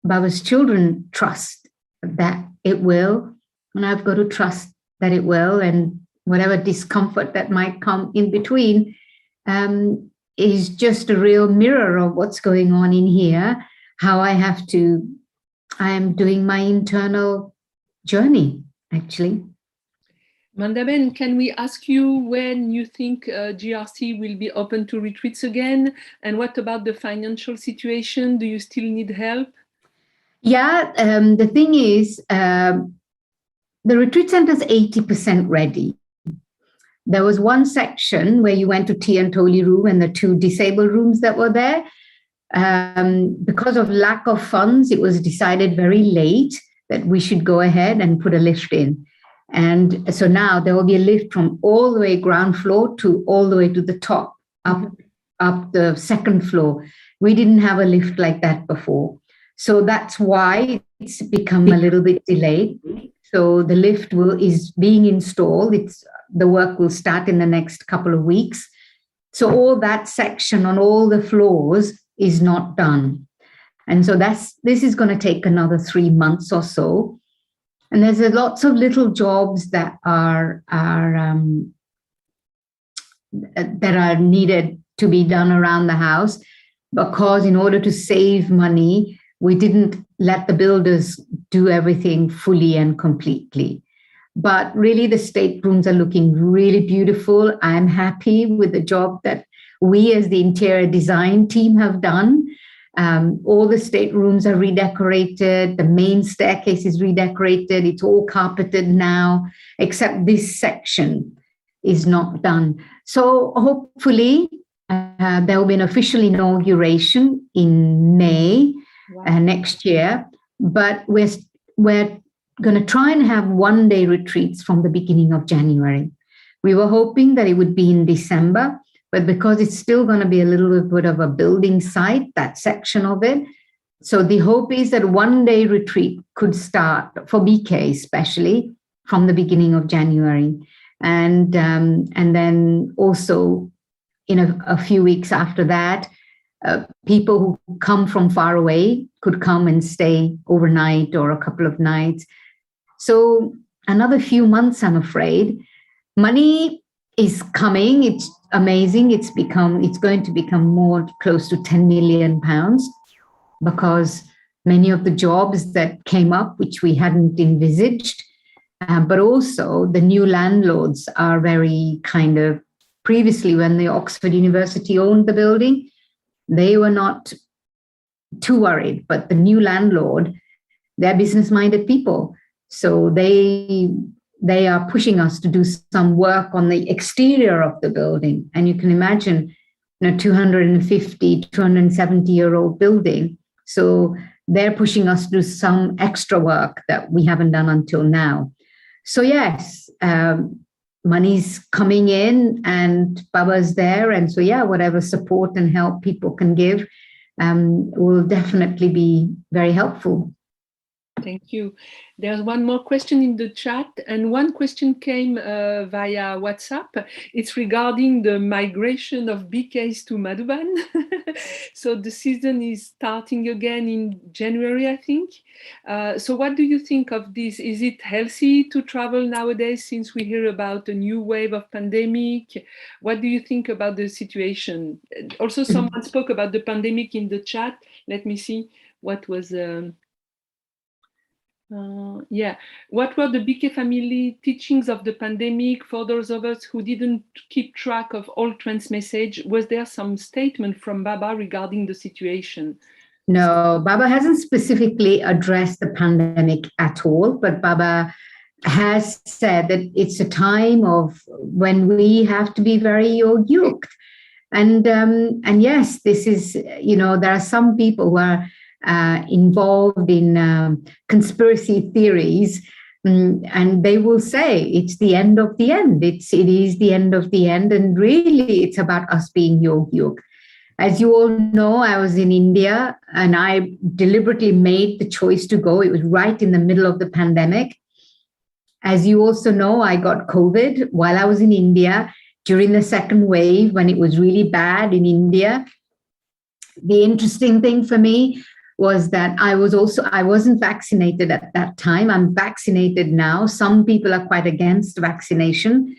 Baba's children trust that it will, and I've got to trust that it will. And whatever discomfort that might come in between is just a real mirror of what's going on in here, how I am doing my internal journey, actually. Manda bhen, can we ask you when you think GRC will be open to retreats again? And what about the financial situation? Do you still need help? Yeah, the thing is, the retreat center is 80% ready. There was one section where you went to tea and toli room and the 2 disabled rooms that were there. Because of lack of funds, it was decided very late that we should go ahead and put a lift in. And so now there will be a lift from all the way ground floor to all the way to the top, up the 2nd floor. We didn't have a lift like that before. So that's why it's become a little bit delayed. So the lift is being installed. The work will start in the next couple of weeks. So all that section on all the floors is not done. And so this is going to take another 3 months or so. And there's lots of little jobs that are needed to be done around the house, because in order to save money, we didn't let the builders do everything fully and completely. But really, the staterooms are looking really beautiful. I'm happy with the job that we as the interior design team have done. All the staterooms are redecorated. The main staircase is redecorated. It's all carpeted now, except this section is not done. So hopefully there will be an official inauguration in May next year. But we're going to try and have 1-day retreats from the beginning of January. We were hoping that it would be in December, but because it's still going to be a little bit of a building site, that section of it. So the hope is that 1-day retreat could start for BK, especially from the beginning of January. And then also in a few weeks after that, people who come from far away could come and stay overnight or a couple of nights. So another few months, I'm afraid. Money is coming. It's amazing. It's going to become more close to 10 million pounds, because many of the jobs that came up, which we hadn't envisaged, but also the new landlords are very previously when the Oxford University owned the building, they were not too worried, but the new landlord, they're business-minded people. So they are pushing us to do some work on the exterior of the building. And you can imagine, 250, 270-year-old building. So they're pushing us to do some extra work that we haven't done until now. So yes, money's coming in and Baba's there. And so, whatever support and help people can give will definitely be very helpful. Thank you. There's one more question in the chat, and one question came via WhatsApp. It's regarding the migration of BKs to Madhuban. So the season is starting again in January, I think. So what do you think of this? Is it healthy to travel nowadays, since we hear about a new wave of pandemic? What do you think about the situation? Also, someone spoke about the pandemic in the chat. Let me see what was... Yeah. What were the BK family teachings of the pandemic for those of us who didn't keep track of all trans message? Was there some statement from Baba regarding the situation? No, Baba hasn't specifically addressed the pandemic at all, but Baba has said that it's a time of when we have to be very yoked. And yes, this is, there are some people who are involved in conspiracy theories, and they will say it's the end of the end. It is the end of the end, and really, it's about us being yoked. As you all know, I was in India, and I deliberately made the choice to go. It was right in the middle of the pandemic. As you also know, I got COVID while I was in India during the second wave when it was really bad in India. The interesting thing for me was that I wasn't vaccinated at that time. I'm vaccinated now. Some people are quite against vaccination.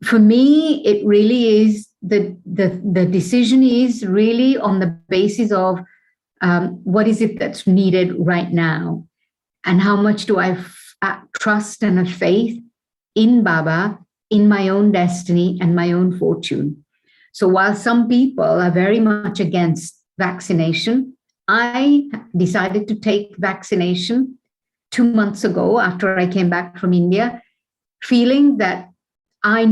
For me, it really is the decision is really on the basis of what is it that's needed right now, and how much do I trust and have faith in Baba, in my own destiny and my own fortune. So while some people are very much against vaccination, I decided to take vaccination 2 months ago after I came back from India, feeling that I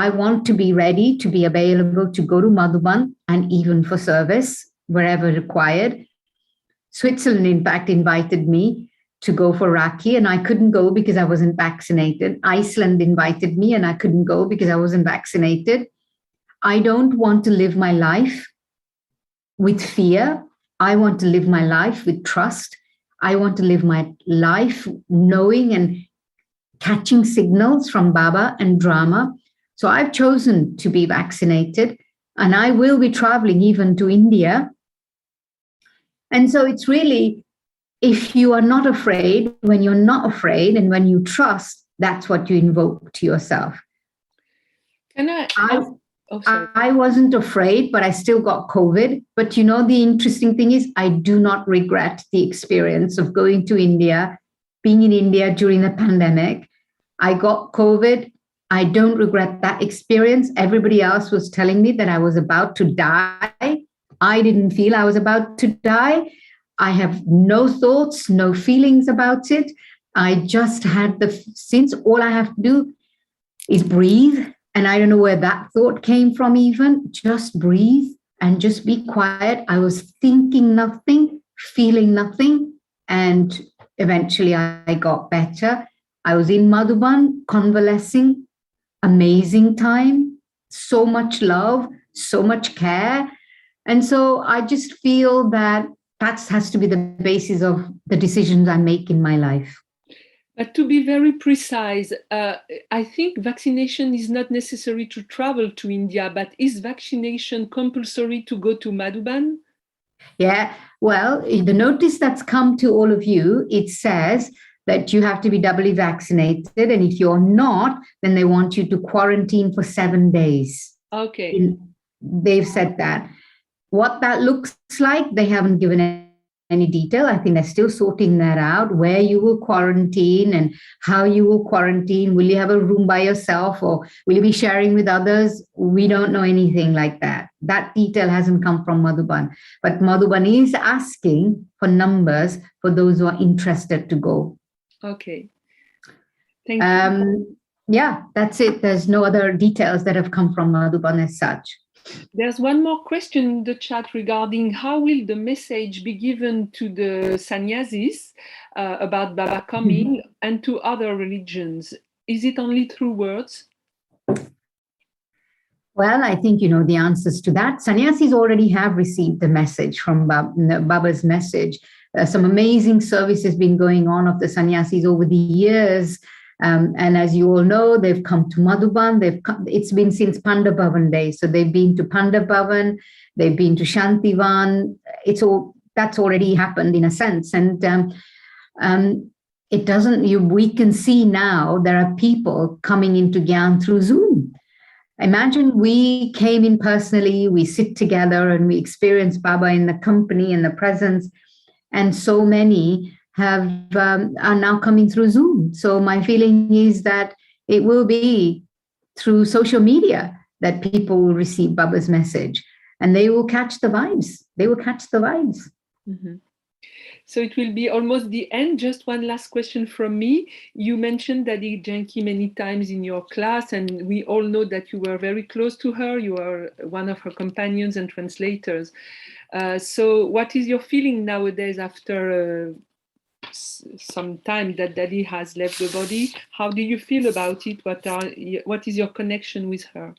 want to be ready to be available to go to Madhuban and even for service wherever required. Switzerland, in fact, invited me to go for Rakhi, and I couldn't go because I wasn't vaccinated. Iceland invited me, and I couldn't go because I wasn't vaccinated. I don't want to live my life with fear. I want to live my life with trust. I want to live my life knowing and catching signals from Baba and Drama. So I've chosen to be vaccinated, and I will be traveling even to India. And so it's really, if you are not afraid, when you're not afraid and when you trust, that's what you invoke to yourself. I wasn't afraid, but I still got COVID. But the interesting thing is I do not regret the experience of going to India, being in India during the pandemic. I got COVID. I don't regret that experience. Everybody else was telling me that I was about to die. I didn't feel I was about to die. I have no thoughts, no feelings about it. I just had since all I have to do is breathe. And I don't know where that thought came from even. Just breathe and just be quiet. I was thinking nothing, feeling nothing. And eventually I got better. I was in Madhuban, convalescing, amazing time, so much love, so much care. And so I just feel that has to be the basis of the decisions I make in my life. But to be very precise, I think vaccination is not necessary to travel to India, but is vaccination compulsory to go to Madhuban? Yeah, well, the notice that's come to all of you, it says that you have to be doubly vaccinated. And if you're not, then they want you to quarantine for 7 days. Okay. They've said that. What that looks like, they haven't given any detail. I think they're still sorting that out, where you will quarantine and how you will quarantine. Will you have a room by yourself or will you be sharing with others? We don't know anything like that. That detail hasn't come from Madhuban. But Madhuban is asking for numbers for those who are interested to go. Okay. Thank you. Yeah, that's it. There's no other details that have come from Madhuban as such. There's one more question in the chat regarding how will the message be given to the sannyasis about Baba coming and to other religions? Is it only through words? Well, I think you know the answers to that. Sannyasis already have received the message from Baba's message. Some amazing service has been going on of the sannyasis over the years. And as you all know, they've come to Madhuban. It's been since Panda Bhavan days. So they've been to Panda Bhavan, they've been to Shantivan. That's already happened in a sense. And we can see now there are people coming into Gyan through Zoom. Imagine we came in personally, we sit together and we experience Baba in the company and the presence. And so many have are now coming through Zoom. So my feeling is that it will be through social media that people will receive Baba's message, and they will catch the vibes. They will catch the vibes. Mm-hmm. So it will be almost the end. Just one last question from me. You mentioned Dadi Janki many times in your class, and we all know that you were very close to her. You are one of her companions and translators. So what is your feeling nowadays after some time that Dadi has left the body? How do you feel about it? What is your connection with her?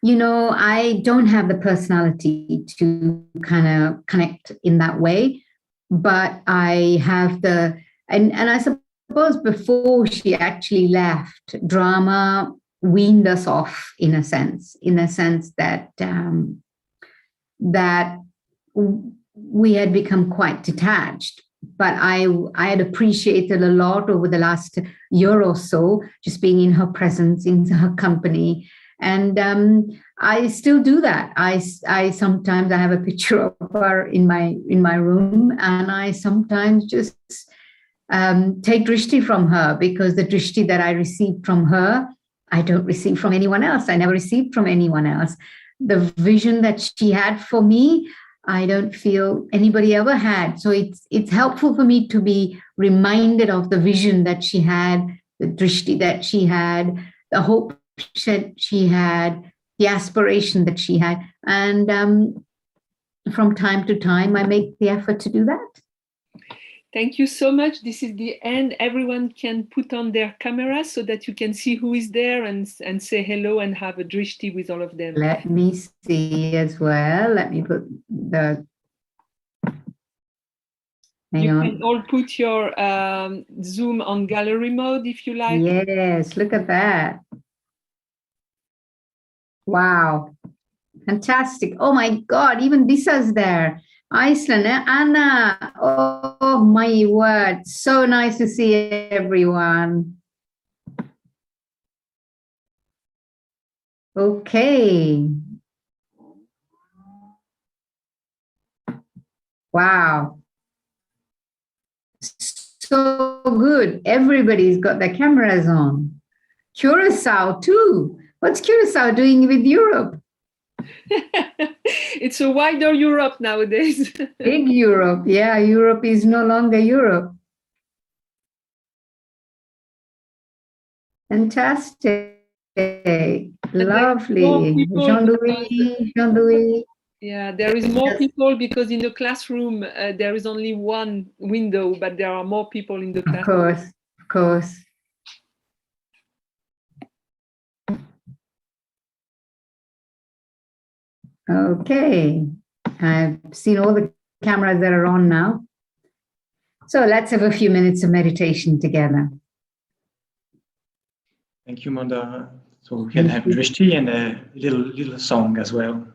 You know, I don't have the personality to kind of connect in that way, but I have and I suppose before she actually left, drama weaned us off in a sense that that we had become quite detached. But I had appreciated a lot over the last year or so, just being in her presence, in her company. And I still do that. I sometimes I have a picture of her in my room, and I sometimes just take drishti from her, because the drishti that I received from her, I don't receive from anyone else. I never received from anyone else. The vision that she had for me, I don't feel anybody ever had. So it's helpful for me to be reminded of the vision that she had, the drishti that she had, the hope that she had, the aspiration that she had. And from time to time, I make the effort to do that. Thank you so much. This is the end. Everyone can put on their cameras so that you can see who is there and say hello and have a drishti with all of them. Let me see as well. Let me put the... Hang on. You can all put your Zoom on gallery mode if you like. Yes, look at that. Wow. Fantastic. Oh my God, even Disa's there. Iceland, Anna. Oh my word. So nice to see everyone. Okay. Wow. So good. Everybody's got their cameras on. Curacao too. What's Curacao doing with Europe? It's a wider Europe nowadays. Big Europe. Yeah, Europe is no longer Europe. Fantastic. Lovely. Jean-Louis. Yeah, there is more people because in the classroom there is only one window, but there are more people in the classroom. Of course. Okay, I've seen all the cameras that are on now. So let's have a few minutes of meditation together. Thank you, Manda. So we can have drishti and a little song as well.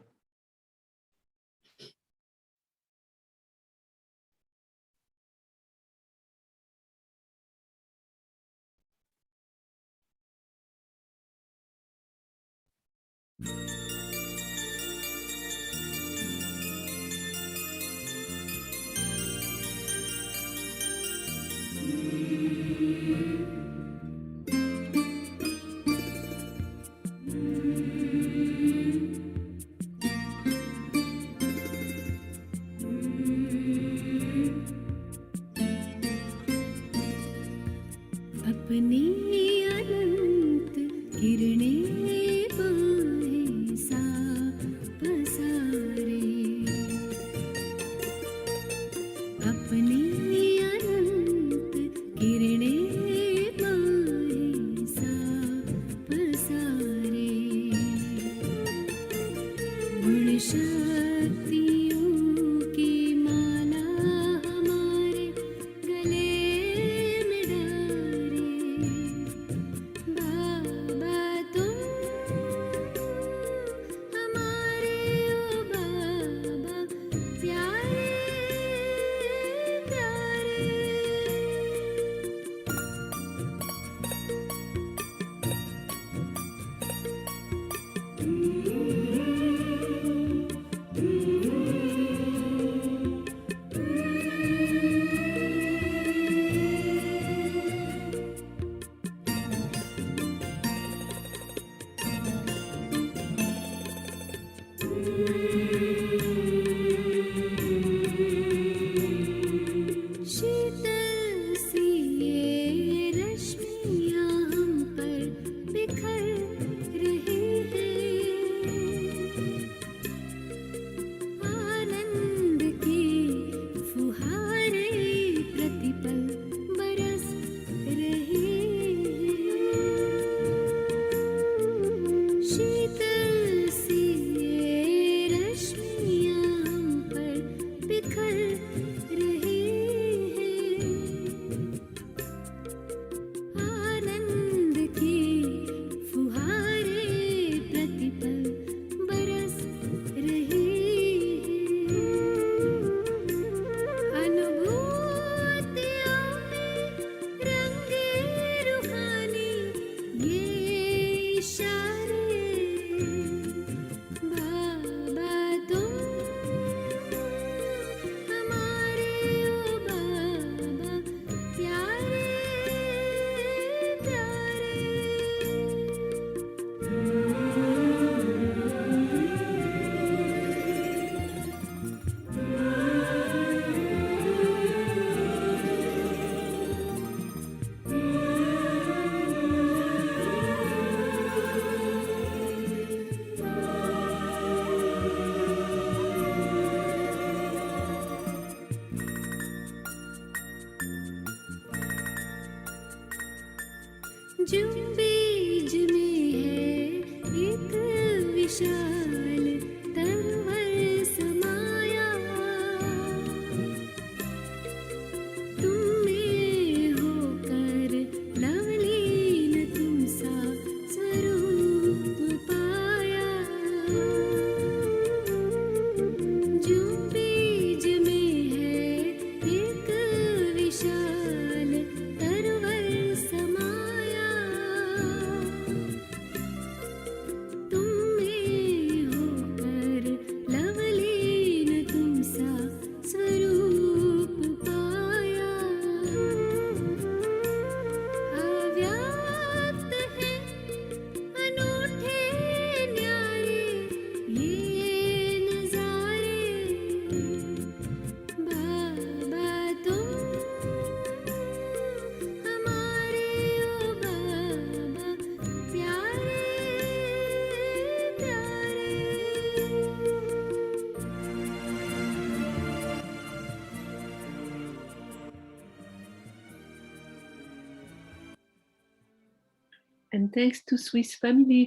जो बीज में है एक विशाल तरवर समाया, तुम में होकर लवलीन तुम सा स्वरूप पाया। जो बीज में है एक विशाल तरवर समाया, तुम में होकर लवलीन तुम सा स्वरूप पाया। अव्यक्त है अनूठे न्यारे ये नजारे, बाबा तुम हमारे ओ बाबा प्यारे प्यारे। And thanks to Swiss Family